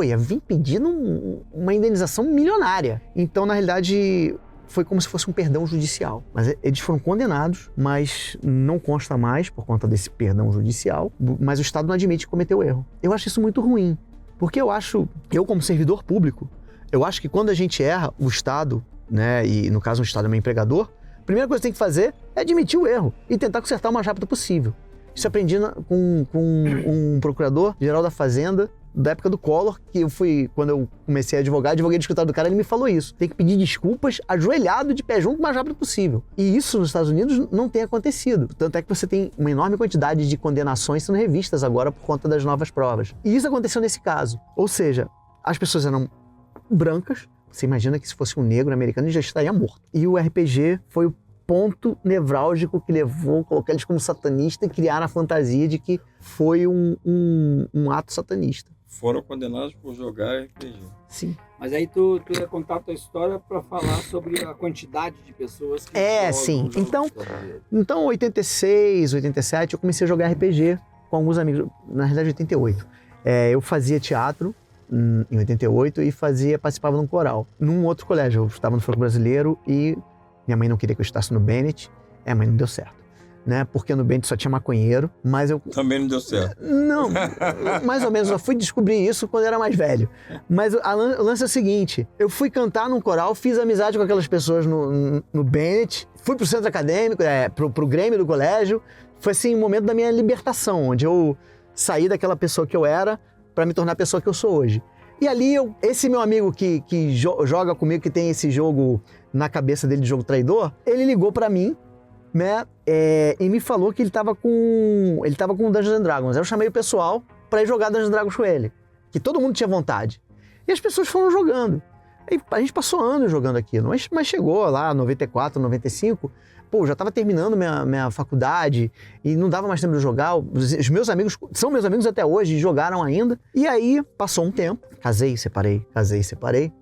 ia vir pedindo uma indenização milionária. Então, na realidade, foi como se fosse um perdão judicial. Mas eles foram condenados, mas não consta mais por conta desse perdão judicial, mas o Estado não admite que cometeu erro. Eu acho isso muito ruim, porque eu como servidor público, eu acho que quando a gente erra, o Estado, né, e no caso o Estado é meu empregador, a primeira coisa que tem que fazer é admitir o erro e tentar consertar o mais rápido possível. Isso eu aprendi com um procurador-geral da Fazenda da época do Collor, que quando eu comecei a advoguei no escritório do cara, ele me falou isso. Tem que pedir desculpas ajoelhado de pé junto o mais rápido possível. E isso nos Estados Unidos não tem acontecido. Tanto é que você tem uma enorme quantidade de condenações sendo revistas agora por conta das novas provas. E isso aconteceu nesse caso. Ou seja, as pessoas eram brancas. Você imagina que se fosse um negro americano, ele já estaria morto. E o RPG foi o ponto nevrálgico que levou a colocar eles como satanista e criar a fantasia de que foi um ato satanista. Foram condenados por jogar RPG. Sim. Mas aí tu ia contar a tua história para falar sobre a quantidade de pessoas que sim. Então, 86, 87, eu comecei a jogar RPG com alguns amigos. Na realidade, 88. Eu fazia teatro em 88 e participava de um coral. Num outro colégio, eu estava no Folclore Brasileiro e minha mãe não queria que eu estudasse no Bennett, mas não deu certo, né? Porque no Bennett só tinha maconheiro, mas eu... Também não deu certo. Não, mais ou menos, eu fui descobrir isso quando eu era mais velho. Mas o lance é o seguinte, eu fui cantar num coral, fiz amizade com aquelas pessoas no Bennett, fui pro centro acadêmico, pro Grêmio do colégio, foi assim um momento da minha libertação, onde eu saí daquela pessoa que eu era para me tornar a pessoa que eu sou hoje. E ali, esse meu amigo que joga comigo, que tem esse jogo na cabeça dele de jogo traidor, ele ligou para mim, né, e me falou que ele tava com Dungeons & Dragons. Aí eu chamei o pessoal para ir jogar Dungeons & Dragons com ele, que todo mundo tinha vontade. E as pessoas foram jogando. E a gente passou anos jogando aquilo, mas chegou lá, 94, 95... já estava terminando minha faculdade e não dava mais tempo de jogar. Os meus amigos, são meus amigos até hoje, e jogaram ainda. E aí, passou um tempo, casei, separei.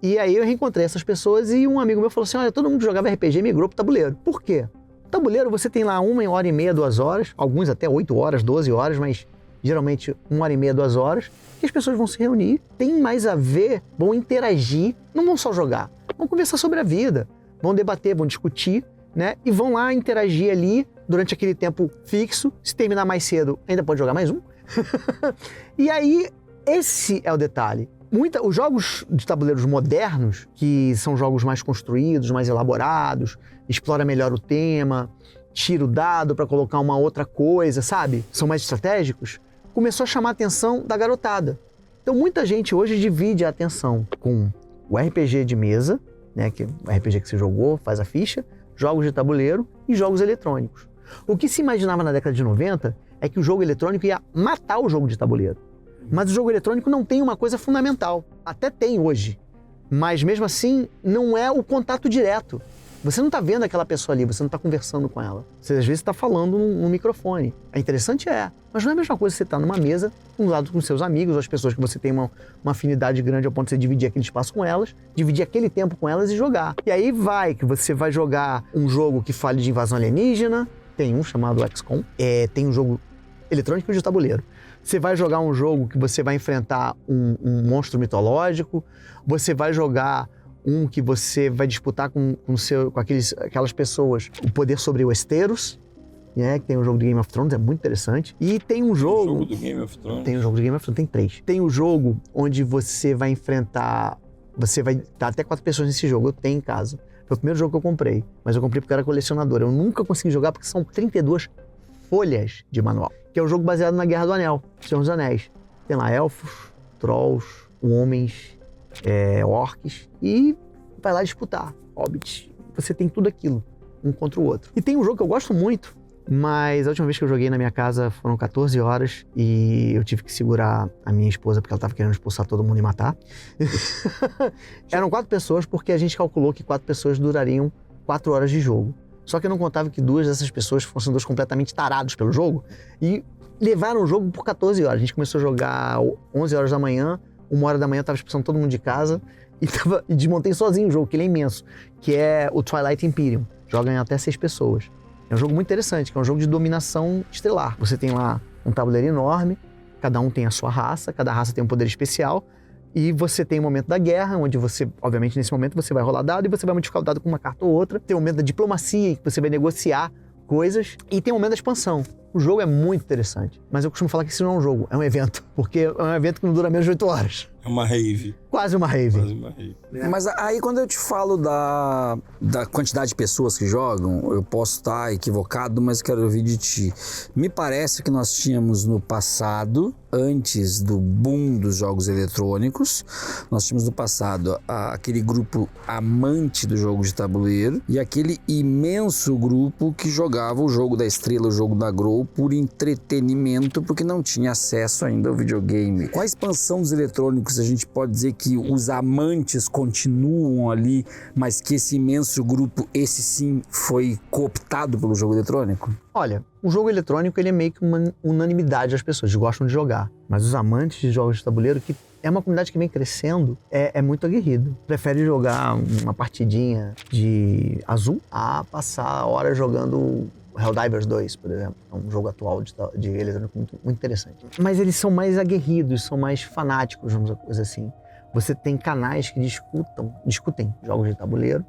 E aí eu reencontrei essas pessoas e um amigo meu falou assim, olha, todo mundo que jogava RPG migrou pro tabuleiro. Por quê? Tabuleiro você tem lá 1h30, 2 horas, alguns até 8 horas, 12 horas, mas geralmente 1h30, 2 horas, e as pessoas vão se reunir, tem mais a ver, vão interagir, não vão só jogar, vão conversar sobre a vida, vão debater, vão discutir, né? E vão lá interagir ali durante aquele tempo fixo. Se terminar mais cedo, ainda pode jogar mais um. E aí, esse é o detalhe. Os jogos de tabuleiros modernos, que são jogos mais construídos, mais elaborados, explora melhor o tema, tira o dado para colocar uma outra coisa, sabe? São mais estratégicos. Começou a chamar a atenção da garotada. Então, muita gente hoje divide a atenção com o RPG de mesa, né? Que é o RPG que você jogou, faz a ficha, jogos de tabuleiro e jogos eletrônicos. O que se imaginava na década de 90 é que o jogo eletrônico ia matar o jogo de tabuleiro. Mas o jogo eletrônico não tem uma coisa fundamental. Até tem hoje. Mas mesmo assim, não é o contato direto. Você não está vendo aquela pessoa ali, você não está conversando com ela. Você às vezes está falando num microfone. É interessante, mas não é a mesma coisa você estar numa mesa, um lado com seus amigos, ou as pessoas que você tem uma afinidade grande ao ponto de você dividir aquele espaço com elas, dividir aquele tempo com elas e jogar. E aí que você vai jogar um jogo que fale de invasão alienígena, tem um chamado XCOM, tem um jogo eletrônico de tabuleiro. Você vai jogar um jogo que você vai enfrentar um monstro mitológico, você vai jogar um que você vai disputar com aquelas pessoas o poder sobre o Westeros, né? Que tem um jogo de Game of Thrones, é muito interessante. E tem um jogo... Tem o jogo do Game of Thrones? Tem o jogo de Game of Thrones, tem 3. Tem o jogo onde você vai enfrentar... Você vai dar até 4 pessoas nesse jogo, eu tenho em casa. Foi o primeiro jogo que eu comprei, mas eu comprei porque eu era colecionador. Eu nunca consegui jogar porque são 32 folhas de manual. Que é um jogo baseado na Guerra do Anel, Senhor dos Anéis. Tem lá elfos, trolls, homens, orcs e vai lá disputar, hobbits. Você tem tudo aquilo, um contra o outro. E tem um jogo que eu gosto muito, mas a última vez que eu joguei na minha casa foram 14 horas e eu tive que segurar a minha esposa porque ela estava querendo expulsar todo mundo e matar. Eram 4 pessoas porque a gente calculou que 4 pessoas durariam 4 horas de jogo. Só que eu não contava que 2 dessas pessoas fossem 2 completamente tarados pelo jogo e levaram o jogo por 14 horas. A gente começou a jogar 11 horas da manhã, 1 hora da manhã eu estava expulsando todo mundo de casa e desmontei sozinho o jogo, que ele é imenso, que é o Twilight Imperium. Joga em até 6 pessoas. É um jogo muito interessante, que é um jogo de dominação estelar. Você tem lá um tabuleiro enorme, cada um tem a sua raça, cada raça tem um poder especial, e você tem o momento da guerra, onde você, obviamente, nesse momento você vai rolar dado e você vai modificar o dado com uma carta ou outra. Tem o momento da diplomacia, em que você vai negociar coisas, e tem o momento da expansão. O jogo é muito interessante, mas eu costumo falar que isso não é um jogo, é um evento, porque é um evento que não dura menos de 8 horas. É uma rave. Quase uma rave. Quase uma rave. Mas aí quando eu te falo da quantidade de pessoas que jogam, eu posso estar equivocado, mas quero ouvir de ti. Me parece que nós tínhamos no passado, antes do boom dos jogos eletrônicos, nós tínhamos no passado aquele grupo amante do jogo de tabuleiro e aquele imenso grupo que jogava o jogo da Estrela, o jogo da Grow por entretenimento, porque não tinha acesso ainda ao videogame. Com a expansão dos eletrônicos, a gente pode dizer que os amantes continuam ali, mas que esse imenso grupo, esse sim, foi cooptado pelo jogo eletrônico? Olha, o jogo eletrônico ele é meio que uma unanimidade, as pessoas gostam de jogar. Mas os amantes de jogos de tabuleiro, que é uma comunidade que vem crescendo, é muito aguerrido. Prefere jogar uma partidinha de azul a passar horas jogando Helldivers 2, por exemplo. É um jogo atual de eletrônico muito interessante. Mas eles são mais aguerridos, são mais fanáticos, vamos dizer coisa assim. Você tem canais que discutem jogos de tabuleiro,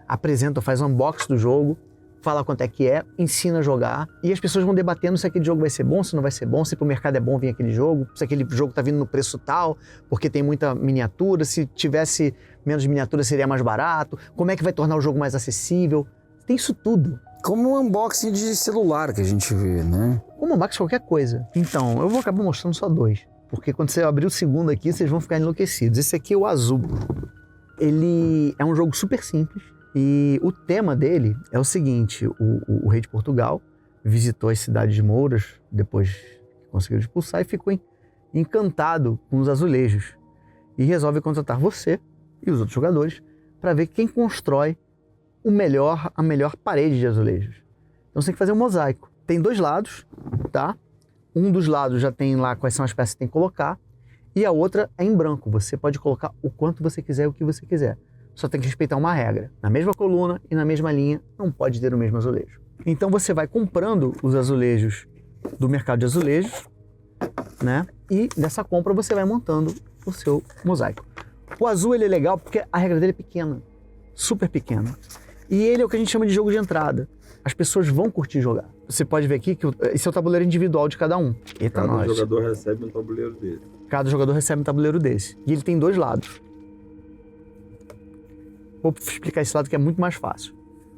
apresentam, faz um unboxing do jogo, fala quanto é que ensina a jogar, e as pessoas vão debatendo se aquele jogo vai ser bom, se não vai ser bom, se pro mercado é bom vir aquele jogo, se aquele jogo tá vindo no preço tal, porque tem muita miniatura, se tivesse menos miniatura seria mais barato, como é que vai tornar o jogo mais acessível. Tem isso tudo. Como um unboxing de celular que a gente vê, né? Como unboxing de qualquer coisa. Então, eu vou acabar mostrando só 2, porque quando você abrir o segundo aqui, vocês vão ficar enlouquecidos. Esse aqui é o azul. Ele é um jogo super simples, e o tema dele é o seguinte: o rei de Portugal visitou as cidades de Mouras depois que conseguiu expulsar e ficou encantado com os azulejos e resolve contratar você e os outros jogadores para ver quem constrói a melhor parede de azulejos. Então você tem que fazer um mosaico. Tem 2 lados, tá? Um dos lados já tem lá quais são as peças que tem que colocar e a outra é em branco. Você pode colocar o quanto você quiser e o que você quiser. Só tem que respeitar uma regra. Na mesma coluna e na mesma linha, não pode ter o mesmo azulejo. Então você vai comprando os azulejos do mercado de azulejos, né? E dessa compra você vai montando o seu mosaico. O azul ele é legal porque a regra dele é pequena, super pequena. E ele é o que a gente chama de jogo de entrada. As pessoas vão curtir jogar. Você pode ver aqui que esse é o tabuleiro individual de cada um. Eita, cada jogador recebe um tabuleiro dele. Cada jogador recebe um tabuleiro desse. E ele tem 2 lados. Vou explicar esse lado que é muito mais fácil.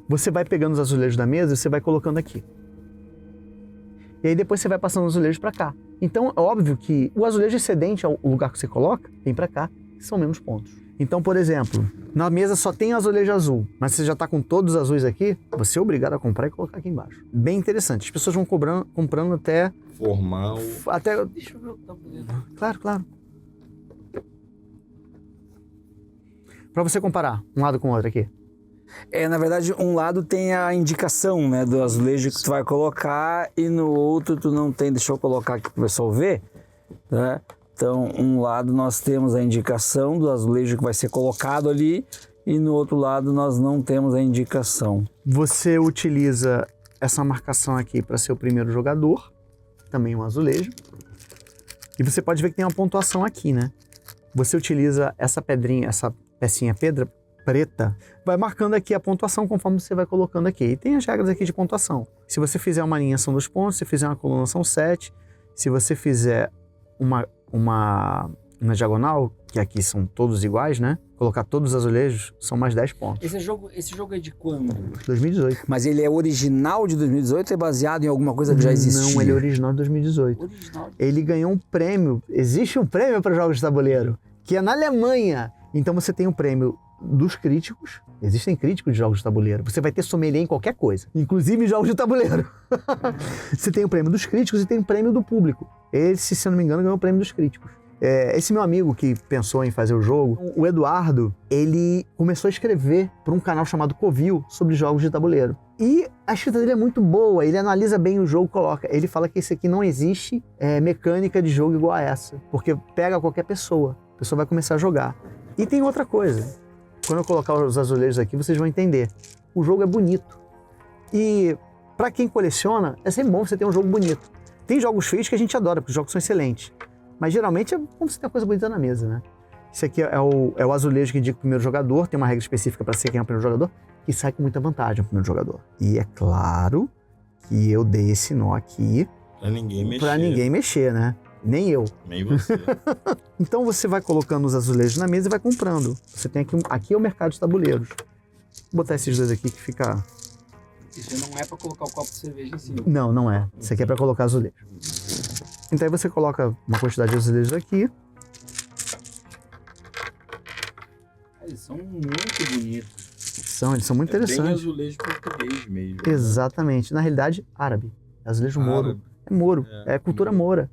Você vai pegando os azulejos da mesa e você vai colocando aqui. E aí depois você vai passando os azulejos para cá. Então é óbvio que o azulejo excedente ao lugar que você coloca, vem para cá, são menos pontos. Então, por exemplo, na mesa só tem azulejo azul, mas você já está com todos os azuis aqui, você é obrigado a comprar e colocar aqui embaixo. Bem interessante. As pessoas vão comprando até... Formar o... Até... Deixa eu ver o tabuleiro. Claro, claro. Para você comparar um lado com o outro aqui. Na verdade, um lado tem a indicação, né, do azulejo que tu vai colocar e no outro tu não tem. Deixa eu colocar aqui para o pessoal ver, né? Então, um lado nós temos a indicação do azulejo que vai ser colocado ali e no outro lado nós não temos a indicação. Você utiliza essa marcação aqui para ser o primeiro jogador, também um azulejo. E você pode ver que tem uma pontuação aqui, né? Você utiliza essa pedrinha, essa pecinha pedra preta, vai marcando aqui a pontuação conforme você vai colocando aqui. E tem as regras aqui de pontuação. Se você fizer uma linha, são 2 pontos. Se fizer uma coluna, são 7. Se você fizer uma diagonal, que aqui são todos iguais, né? Colocar todos os azulejos, são mais 10 pontos. Esse jogo é de quando? 2018. Mas ele é original de 2018 ou é baseado em alguma coisa que já existia? Não, ele é original de 2018. Original. Ele ganhou um prêmio, existe um prêmio para jogos de tabuleiro, que é na Alemanha. Então você tem um prêmio dos críticos, existem críticos de jogos de tabuleiro, você vai ter sommelier em qualquer coisa, inclusive em jogos de tabuleiro. Você tem o prêmio dos críticos e tem o prêmio do público. Esse, se eu não me engano, ganhou o prêmio dos críticos. Esse meu amigo que pensou em fazer o jogo, o Eduardo, ele começou a escrever para um canal chamado Covil sobre jogos de tabuleiro. E a escrita dele é muito boa, ele analisa bem o jogo, coloca. Ele fala que esse aqui não existe mecânica de jogo igual a essa, porque pega qualquer pessoa, a pessoa vai começar a jogar. E tem outra coisa, quando eu colocar os azulejos aqui, vocês vão entender. O jogo é bonito. E para quem coleciona, é sempre bom você ter um jogo bonito. Tem jogos feios que a gente adora, porque os jogos são excelentes. Mas geralmente é bom você ter uma coisa bonita na mesa, né? Esse aqui é o azulejo que indica o primeiro jogador, tem uma regra específica para ser quem é o primeiro jogador, que sai com muita vantagem o primeiro jogador. E é claro que eu dei esse nó aqui Pra ninguém mexer. Pra ninguém mexer, né? Nem eu. Nem você. Então você vai colocando os azulejos na mesa e vai comprando. Você tem aqui é o mercado de tabuleiros. Vou botar esses dois aqui que fica... Isso não é pra colocar o copo de cerveja em cima. Não, não é. Isso aqui é pra colocar azulejo. Então aí você coloca uma quantidade de azulejos aqui. Eles são muito bonitos. Eles são muito Bem interessantes. azulejo português mesmo. Exatamente. Na realidade, árabe. Azulejo moro. Árabe. É moro. É cultura moura.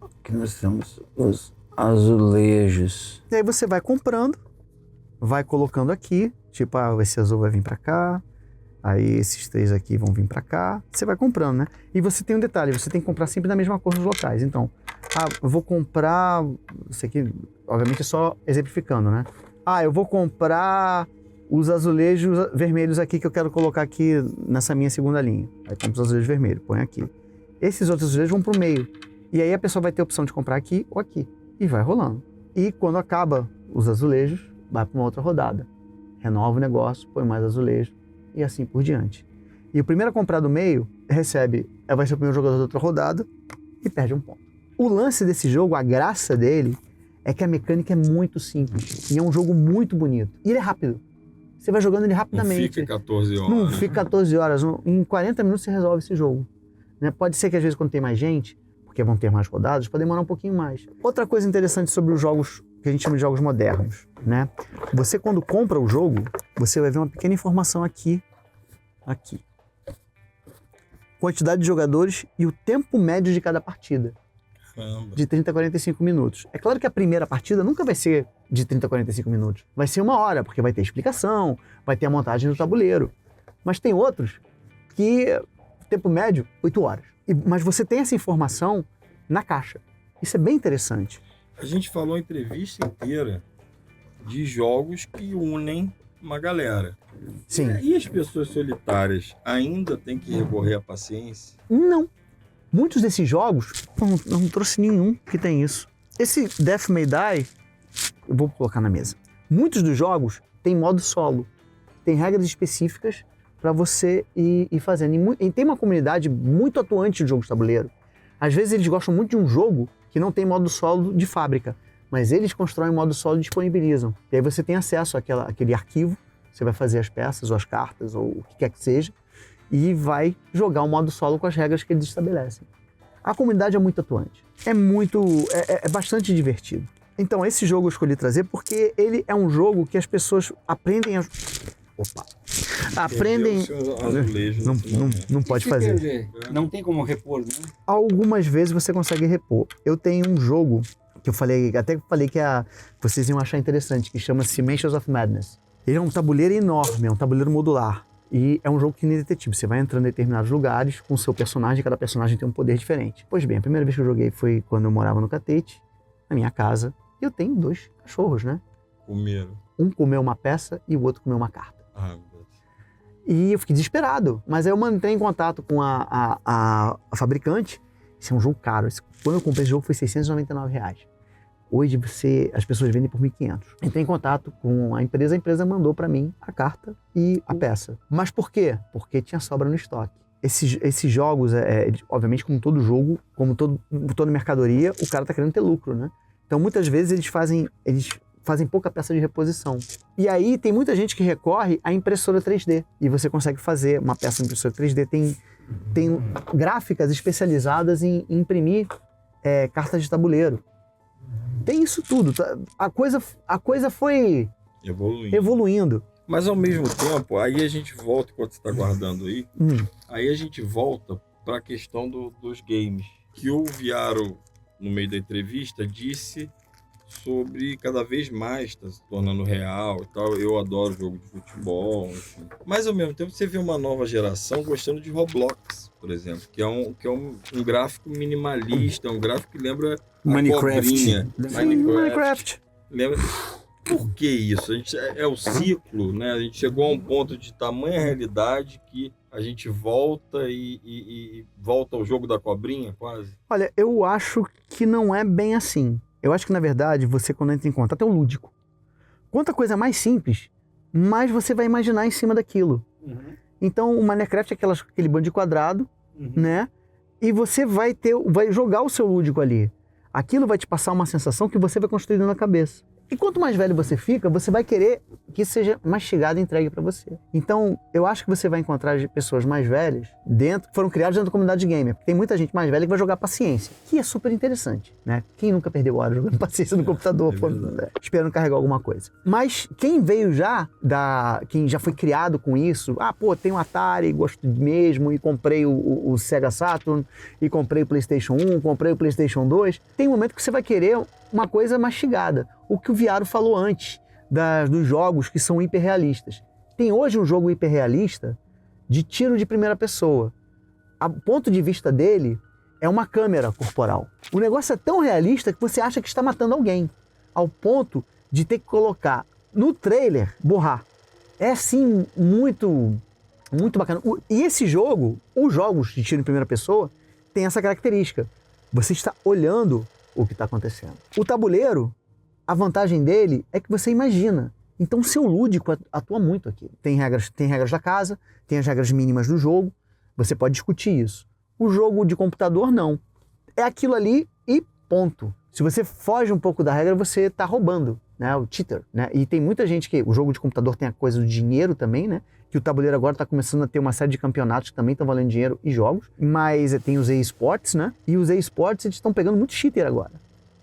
Aqui nós temos os azulejos. E aí você vai comprando, vai colocando aqui. Tipo, esse azul vai vir pra cá. Aí esses três aqui vão vir pra cá. Você vai comprando, né? E você tem um detalhe, você tem que comprar sempre da mesma cor nos locais. Então, eu vou comprar... Isso aqui, obviamente, é só exemplificando, né? Eu vou comprar os azulejos vermelhos aqui que eu quero colocar aqui nessa minha segunda linha. Aí compra os azulejos vermelhos, põe aqui. Esses outros azulejos vão pro meio. E aí a pessoa vai ter a opção de comprar aqui ou aqui. E vai rolando. E quando acaba os azulejos, vai para uma outra rodada. Renova o negócio, põe mais azulejo e assim por diante. E o primeiro a comprar do meio recebe, vai ser o primeiro jogador da outra rodada e perde um ponto. O lance desse jogo, a graça dele, é que a mecânica é muito simples. E é um jogo muito bonito. E ele é rápido. Você vai jogando ele rapidamente. Não fica 14 horas. Não fica 14 horas. Em 40 minutos você resolve esse jogo. Né? Pode ser que às vezes quando tem mais gente, porque vão ter mais rodadas, pode demorar um pouquinho mais. Outra coisa interessante sobre os jogos que a gente chama de jogos modernos, né? Você quando compra o jogo, você vai ver uma pequena informação aqui. Quantidade de jogadores e o tempo médio de cada partida. Caramba. De 30 a 45 minutos. É claro que a primeira partida nunca vai ser de 30 a 45 minutos. Vai ser 1 hora, porque vai ter explicação, vai ter a montagem do tabuleiro. Mas tem outros que o tempo médio, 8 horas. Mas você tem essa informação na caixa. Isso é bem interessante. A gente falou a entrevista inteira de jogos que unem uma galera. Sim. E as pessoas solitárias ainda têm que recorrer à paciência? Não. Muitos desses jogos, não trouxe nenhum que tem isso. Esse Death May Die, eu vou colocar na mesa. Muitos dos jogos têm modo solo. Tem regras específicas para você ir fazendo. E tem uma comunidade muito atuante de jogos de tabuleiro. Às vezes eles gostam muito de um jogo que não tem modo solo de fábrica, mas eles constroem modo solo e disponibilizam. E aí você tem acesso àquele arquivo, você vai fazer as peças ou as cartas ou o que quer que seja, e vai jogar o modo solo com as regras que eles estabelecem. A comunidade é muito atuante. É bastante divertido. Então, esse jogo eu escolhi trazer porque ele é um jogo que as pessoas aprendem a... Opa! Aprendem... Não pode fazer. Não tem como repor, né? Algumas vezes você consegue repor. Eu tenho um jogo que eu falei, até falei que vocês iam achar interessante, que chama-se Mansions of Madness. Ele é um tabuleiro enorme, é um tabuleiro modular. E é um jogo que nem detetive. Você vai entrando em determinados lugares com o seu personagem, cada personagem tem um poder diferente. Pois bem, a primeira vez que eu joguei foi quando eu morava no Catete, na minha casa. E eu tenho 2 cachorros, né? Comeram. Um comeu uma peça e o outro comeu uma carta. Ah, meu Deus. E eu fiquei desesperado. Mas aí eu mantenho em contato com a fabricante. Esse é um jogo caro. Quando eu comprei esse jogo foi R$699. Hoje as pessoas vendem por R$1.500. Entrei em contato com a empresa mandou para mim a carta e a peça. Mas por quê? Porque tinha sobra no estoque. Esses jogos, obviamente, como todo jogo, como toda mercadoria, o cara tá querendo ter lucro, né? Então, muitas vezes, eles fazem pouca peça de reposição. E aí, tem muita gente que recorre à impressora 3D. E você consegue fazer uma peça de impressora 3D. Tem gráficas especializadas em imprimir cartas de tabuleiro. Tem isso tudo. A coisa foi evoluindo. Mas ao mesmo tempo, aí a gente volta, enquanto você está guardando aí a gente volta para a questão dos games. Que o Viaro, no meio da entrevista, disse sobre cada vez mais está se tornando real e tal. Eu adoro jogo de futebol, enfim. Mas ao mesmo tempo você vê uma nova geração gostando de Roblox, por exemplo, que é um gráfico minimalista, um gráfico que lembra Minecraft. Minecraft. Lembra? Por que isso? É o ciclo, né? A gente chegou a um ponto de tamanha realidade que a gente volta e volta ao jogo da cobrinha, quase. Olha, eu acho que não é bem assim. Eu acho que, na verdade, você, quando entra em contato, é o lúdico. Quanta coisa mais simples, mais você vai imaginar em cima daquilo. Uhum. Então, o Minecraft é aquele bando de quadrado, né? E você vai jogar o seu lúdico ali. Aquilo vai te passar uma sensação que você vai construindo na cabeça. E quanto mais velho você fica, você vai querer que isso seja mastigado e entregue para você. Então, eu acho que você vai encontrar pessoas mais velhas que foram criadas dentro da comunidade gamer. Tem muita gente mais velha que vai jogar paciência, que é super interessante, né? Quem nunca perdeu hora jogando paciência no computador, esperando carregar alguma coisa. Mas quem veio quem já foi criado com isso, tem um Atari, gosto mesmo, e comprei o Sega Saturn, e comprei o PlayStation 1, comprei o PlayStation 2, tem um momento que você vai querer uma coisa mastigada. O que o Viaro falou antes dos jogos que são hiperrealistas. Tem hoje um jogo hiperrealista de tiro de primeira pessoa. O ponto de vista dele é uma câmera corporal. O negócio é tão realista que você acha que está matando alguém, ao ponto de ter que colocar no trailer, borrar. É assim, muito, muito bacana. E esse jogo, os jogos de tiro em primeira pessoa, tem essa característica. Você está olhando o que está acontecendo. O tabuleiro, a vantagem dele é que você imagina. Então o seu lúdico atua muito aqui. Tem regras da casa, tem as regras mínimas do jogo, você pode discutir isso. O jogo de computador não. É aquilo ali e ponto. Se você foge um pouco da regra, você está roubando, né? O cheater, né? E tem muita gente que... O jogo de computador tem a coisa do dinheiro também, né? Que o tabuleiro agora está começando a ter uma série de campeonatos que também estão valendo dinheiro e jogos. Mas tem os eSports, né? E os eSports, eles estão pegando muito cheater agora.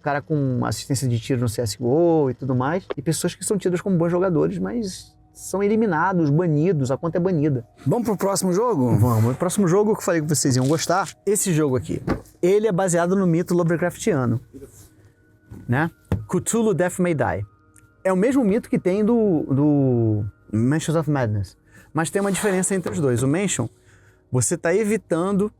Cara com assistência de tiro no CSGO e tudo mais. E pessoas que são tidas como bons jogadores, mas são eliminados, banidos, a conta é banida. Vamos pro próximo jogo? Vamos. O próximo jogo que eu falei que vocês iam gostar, esse jogo aqui. Ele é baseado no mito Lovecraftiano, né? Cthulhu Death May Die. É o mesmo mito que tem do Mansions of Madness. Mas tem uma diferença entre os dois. O Mansion, você está evitando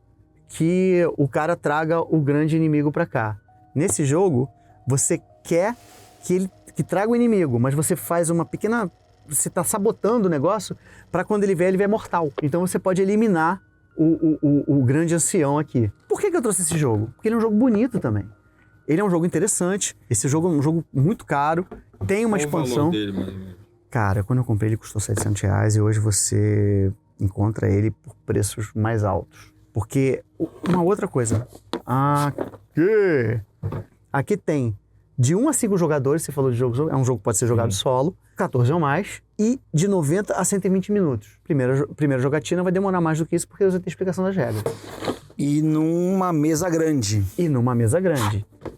que o cara traga o grande inimigo para cá. Nesse jogo, você quer que traga o inimigo, mas você faz uma pequena... Você está sabotando o negócio para quando ele vier mortal. Então você pode eliminar o grande ancião aqui. Por que eu trouxe esse jogo? Porque ele é um jogo bonito também. Ele é um jogo interessante. Esse jogo é um jogo muito caro. Tem uma expansão. O valor dele, mais ou menos? Cara, quando eu comprei ele custou R$700 e hoje você encontra ele por preços mais altos. Porque uma outra coisa... Aqui tem de 1 a 5 jogadores, você falou de jogo, é um jogo que pode ser jogado solo, 14 ou mais, e de 90 a 120 minutos. Primeira jogatina vai demorar mais do que isso porque você tem explicação das regras. E numa mesa grande.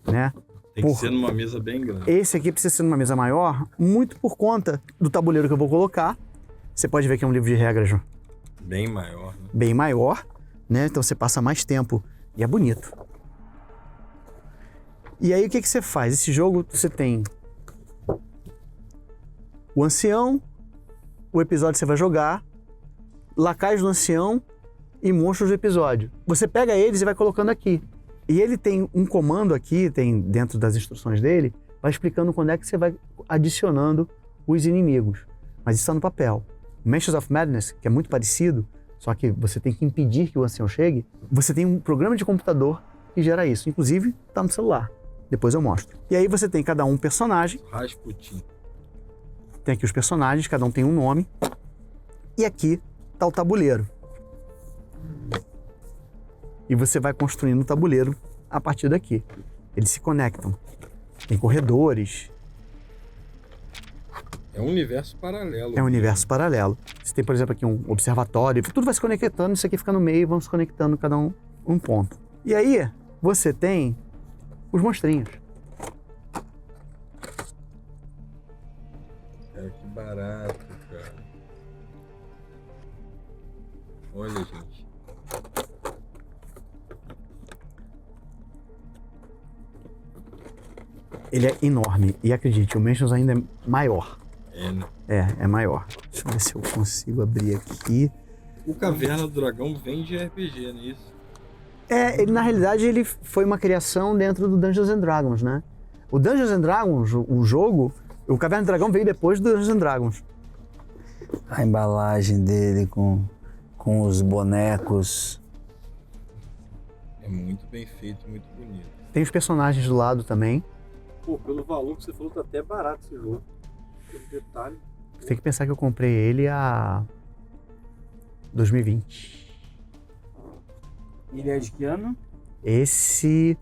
Né? Tem que ser numa mesa bem grande. Esse aqui precisa ser numa mesa maior, muito por conta do tabuleiro que eu vou colocar. Você pode ver que é um livro de regras Bem maior, né? bem maior, né? Então você passa mais tempo e é bonito. E aí o que você faz? Esse jogo você tem o ancião, o episódio que você vai jogar, lacaios do ancião e monstros do episódio. Você pega eles e vai colocando aqui. E ele tem um comando aqui, tem dentro das instruções dele, vai explicando quando é que você vai adicionando os inimigos. Mas isso está no papel. Mansions of Madness, que é muito parecido, só que você tem que impedir que o ancião chegue, você tem um programa de computador que gera isso. Inclusive, está no celular. Depois eu mostro. E aí você tem cada um personagem. Rasputin. Tem aqui os personagens, cada um tem um nome. E aqui está o tabuleiro. E você vai construindo o tabuleiro a partir daqui. Eles se conectam. Tem corredores. É um universo paralelo. É um universo paralelo. Você tem, por exemplo, aqui um observatório. Tudo vai se conectando, isso aqui fica no meio e vão se conectando cada um ponto. E aí, você tem os monstrinhos. Cara, que barato, cara. Olha, gente. Ele é enorme. E acredite, o Mansions ainda é maior. É, né? É maior. Deixa eu ver se eu consigo abrir aqui. O Caverna do Dragão vem de RPG, não é isso? Ele, na realidade, ele foi uma criação dentro do Dungeons and Dragons, né? O Dungeons and Dragons, o jogo, o Caverna do Dragão veio depois do Dungeons and Dragons. A embalagem dele com os bonecos. É muito bem feito, muito bonito. Tem os personagens do lado também. Pô, pelo valor que você falou, tá até barato esse jogo. Pelo detalhe. Você tem que pensar que eu comprei ele há 2020. Ele é de que ano? Esse,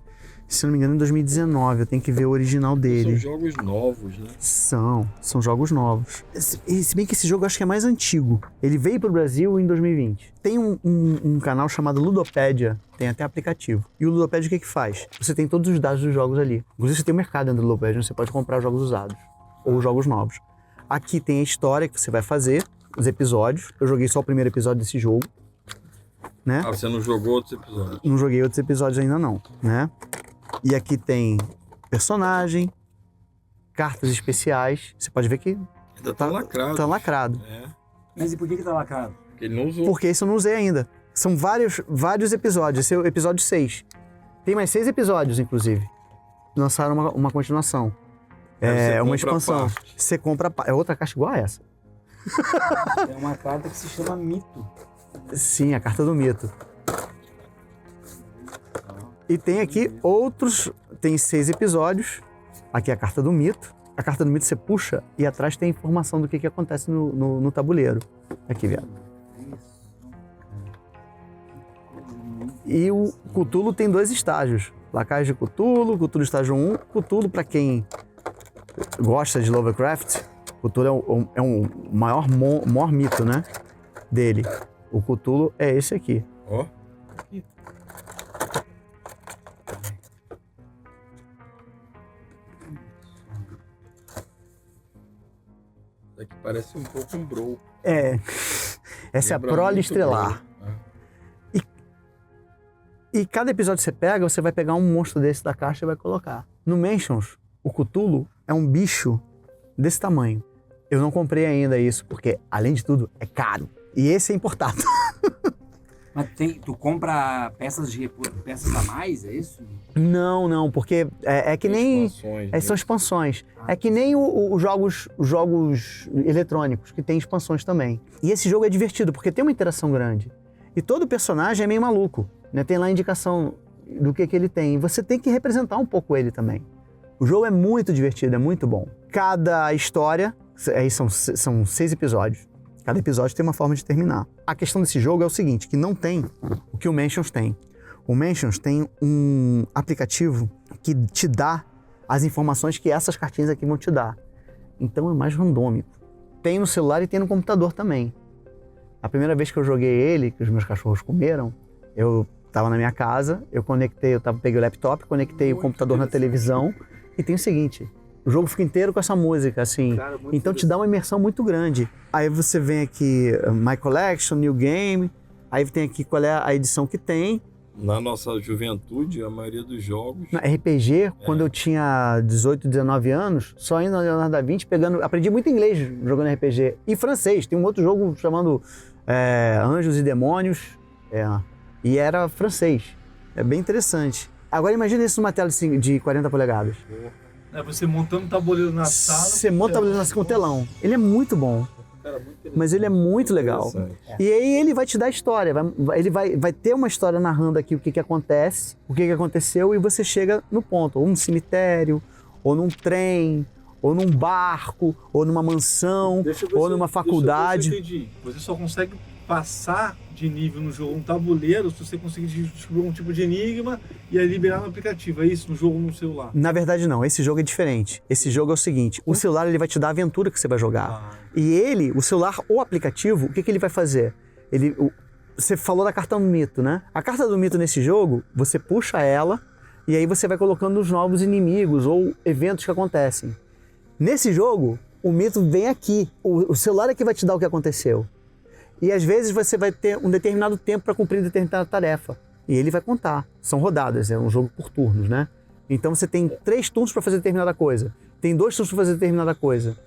se não me engano, em 2019. Eu tenho que ver o original São dele. jogos novos, né? São jogos novos. Se bem que esse jogo eu acho que é mais antigo. Ele veio pro Brasil em 2020. Tem um canal chamado Ludopédia, tem até aplicativo. E o Ludopédia o que faz? Você tem todos os dados dos jogos ali. Inclusive você tem um mercado dentro do Ludopédia, onde você pode comprar jogos usados ou jogos novos. Aqui tem a história que você vai fazer, os episódios. Eu joguei só o primeiro episódio desse jogo, né? Ah, você não jogou outros episódios? Não joguei outros episódios ainda não, né? E aqui tem personagem, cartas especiais. Você pode ver que Ainda tá lacrado. tá lacrado. É, Mas e por que tá lacrado? porque ele não usou. Porque isso eu não usei ainda. São vários episódios. Esse é o episódio 6. Tem mais 6 episódios, inclusive. Lançaram uma continuação. Aí você É uma compra expansão. a parte. Você compra... É outra caixa igual a essa. É uma carta que se chama Mito. Sim, a Carta do Mito. E tem aqui outros... Tem 6 episódios. Aqui é a Carta do Mito. A Carta do Mito você puxa e atrás tem a informação do que acontece no tabuleiro. Aqui, viado. E o Cthulhu tem 2 estágios. Lacaios de Cthulhu, Cthulhu estágio 1. Cthulhu, para quem gosta de Lovecraft, Cthulhu é um maior mito, né? Dele. O Cthulhu é esse aqui. Ó. Isso aqui parece um pouco um Brawl. Essa é a Lembra prole muito estrelar. Brawl. E cada episódio que você pega, você vai pegar um monstro desse da caixa e vai colocar. No Mansions, o Cthulhu é um bicho desse tamanho. Eu não comprei ainda isso, porque, além de tudo, é caro. E esse é importado. Mas tu compra peças a mais, é isso? Não, porque é que nem... Expansões, né? São expansões. É que nem os jogos eletrônicos, que tem expansões também. E esse jogo é divertido, porque tem uma interação grande. E todo personagem é meio maluco, né? Tem lá a indicação do que ele tem. E você tem que representar um pouco ele também. O jogo é muito divertido, é muito bom. Cada história, aí são 6 episódios. Cada episódio tem uma forma de terminar. A questão desse jogo é o seguinte, que não tem o que o Mansions tem. O Mansions tem um aplicativo que te dá as informações que essas cartinhas aqui vão te dar. Então é mais randômico. Tem no celular e tem no computador também. A primeira vez que eu joguei ele, que os meus cachorros comeram, eu estava na minha casa, eu peguei o laptop, conectei o computador na televisão E tem o seguinte, o jogo fica inteiro com essa música, assim. Cara, muito Então te dá uma imersão muito grande. Aí você vem aqui, My Collection, New Game, aí tem aqui qual é a edição que tem. Na nossa juventude, a maioria dos jogos... Na RPG, quando eu tinha 18, 19 anos, só indo na Leonardo da Vinci, aprendi muito inglês jogando RPG. E francês, tem um outro jogo chamado Anjos e Demônios, e era francês. É bem interessante. Agora imagina isso numa tela de 40 polegadas. Você montando o tabuleiro na sala. Você monta o tabuleiro com telão. Ele é muito bom. Cara, muito Mas ele é muito legal. E aí ele vai te dar história. Ele vai ter uma história narrando aqui o que acontece, o que aconteceu, e você chega no ponto. Ou num cemitério, ou num trem, ou num barco, ou numa mansão, ou numa faculdade. Deixa eu ver se eu entendi. Você só consegue passar de nível no jogo um tabuleiro se você conseguir descobrir um tipo de enigma e aí liberar no aplicativo. É isso, no jogo no celular? Na verdade não, esse jogo é diferente. Esse jogo é o seguinte, o celular ele vai te dar a aventura que você vai jogar. E o celular, o aplicativo, o que ele vai fazer? Você falou da carta do mito, né? A carta do mito nesse jogo, você puxa ela e aí você vai colocando os novos inimigos ou eventos que acontecem. Nesse jogo, o mito vem aqui. O celular é que vai te dar o que aconteceu. E às vezes você vai ter um determinado tempo para cumprir determinada tarefa. E ele vai contar. São rodadas, é um jogo por turnos, né? Então você tem 3 turnos para fazer determinada coisa. Tem 2 turnos para fazer determinada coisa.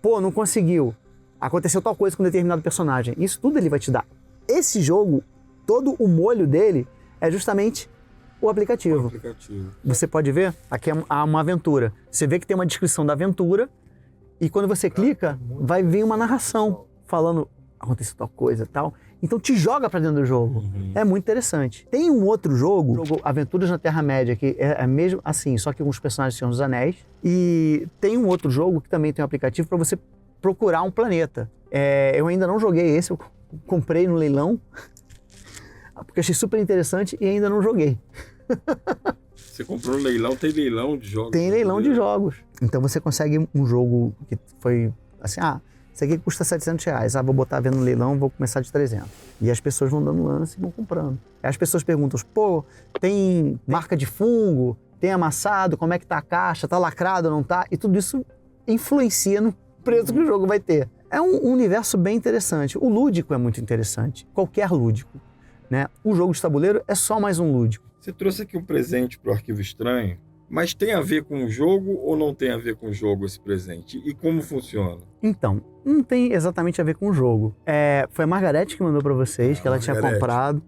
Pô, não conseguiu. Aconteceu tal coisa com um determinado personagem. Isso tudo ele vai te dar. Esse jogo, todo o molho dele é justamente o aplicativo. Você pode ver, aqui há uma aventura. Você vê que tem uma descrição da aventura e quando você clica, vai vir uma narração falando aconteceu tal coisa e tal. Então te joga pra dentro do jogo. É muito interessante. Tem um outro jogo Aventuras na Terra-média, que é mesmo assim, só que com os personagens do Senhor dos Anéis. E tem um outro jogo que também tem um aplicativo para você procurar um planeta. Eu ainda não joguei esse, eu comprei no leilão, porque achei super interessante e ainda não joguei. Você comprou no leilão, tem leilão de jogos? Tem leilão de jogos. Então você consegue um jogo que foi assim, isso aqui custa R$700. Vou botar a venda no leilão, vou começar de 300. E as pessoas vão dando lance e vão comprando. Aí as pessoas perguntam, pô, tem marca de fungo? Tem amassado? Como é que tá a caixa? Tá lacrado ou não tá? E tudo isso influencia no preço que o jogo vai ter. É um universo bem interessante. O lúdico é muito interessante. Qualquer lúdico, né? O jogo de tabuleiro é só mais um lúdico. Você trouxe aqui um presente pro Arquivo Estranho, mas tem a ver com o jogo ou não tem a ver com o jogo esse presente? E como funciona? Então, não tem exatamente a ver com o jogo. Foi a Margarete que mandou para vocês, que ela tinha comprado.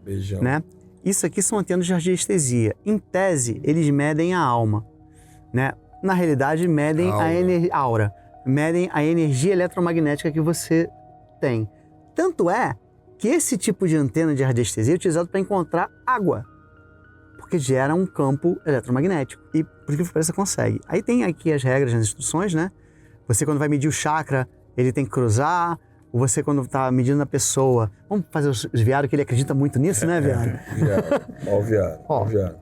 Beijão. Né? Isso aqui são antenas de radiestesia. Em tese, eles medem a alma. Né? Na realidade, medem a aura. Medem a energia eletromagnética que você tem. Tanto é que esse tipo de antena de radiestesia é utilizado para encontrar água. Porque gera um campo eletromagnético. E por que você consegue. Aí tem aqui as regras nas instruções, né? Você quando vai medir o chakra, ele tem que cruzar. Ou você quando está medindo a pessoa... Vamos fazer os Viário, que ele acredita muito nisso, né, Viário? Viário.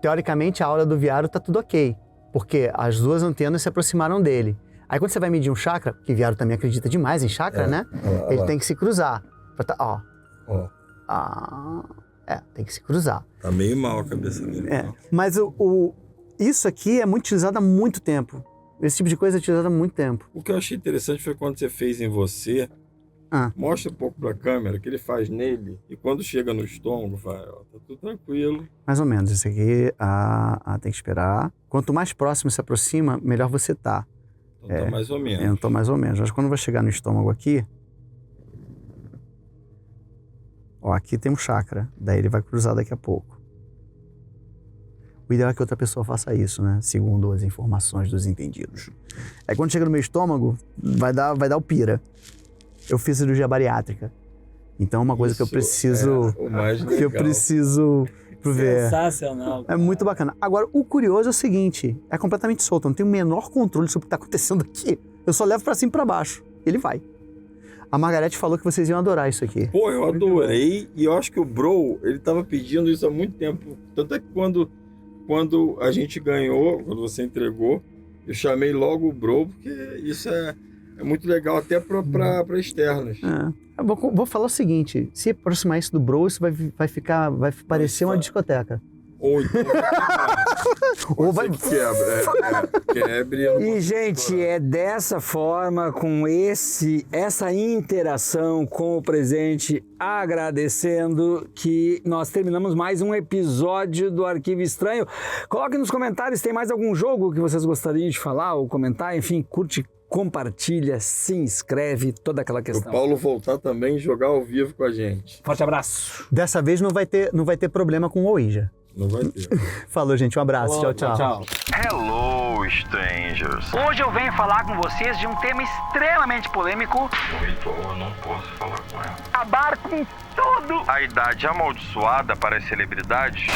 Teoricamente, a aura do Viário está tudo ok. Porque as 2 antenas se aproximaram dele. Aí quando você vai medir um chakra, que Viário também acredita demais em chakra, né? Ele tem que se cruzar. Tem que se cruzar. Tá meio mal a cabeça dele. Mas isso aqui é muito utilizado há muito tempo. Esse tipo de coisa é utilizado há muito tempo. O que eu achei interessante foi quando você fez em você. Mostra um pouco pra câmera que ele faz nele e quando chega no estômago, vai, tá tudo tranquilo. Mais ou menos. Isso aqui tem que esperar. Quanto mais próximo se aproxima, melhor você tá. Então tá mais ou menos. Eu tô mais ou menos. Mas quando vai chegar no estômago aqui... aqui tem um chakra, daí ele vai cruzar daqui a pouco. O ideal é que outra pessoa faça isso, né? Segundo as informações dos entendidos. Aí quando chega no meu estômago, vai dar o pira. Eu fiz cirurgia bariátrica. Então é uma coisa que eu preciso... o mais legal. Que eu preciso ver. Sensacional. É muito bacana. Agora, o curioso é o seguinte, é completamente solto, eu não tenho o menor controle sobre o que está acontecendo aqui. Eu só levo para cima e para baixo. Ele vai. A Margarete falou que vocês iam adorar isso aqui. Pô, eu adorei e eu acho que o Bro, ele tava pedindo isso há muito tempo. Tanto é que quando a gente ganhou, quando você entregou, eu chamei logo o Bro, porque isso é muito legal até para externos. Eu vou falar o seguinte, se aproximar isso do Bro, isso vai parecer uma discoteca. Ou então Ou vai... Quebre. Eu não E, posso gente, segurar. é dessa forma, com essa interação com o presente, agradecendo, que nós terminamos mais um episódio do Arquivo Estranho. Coloque nos comentários, tem mais algum jogo que vocês gostariam de falar ou comentar? Enfim, curte, compartilha, se inscreve, toda aquela O questão. Paulo voltar também e jogar ao vivo com a gente. Forte abraço. Dessa vez não vai ter problema com o Ouija. Não vai ter. Falou, gente. Um abraço. Tchau. Hello, strangers. Hoje eu venho falar com vocês de um tema extremamente polêmico. Eu não posso falar com ela. Acabar com tudo. A idade amaldiçoada para as celebridades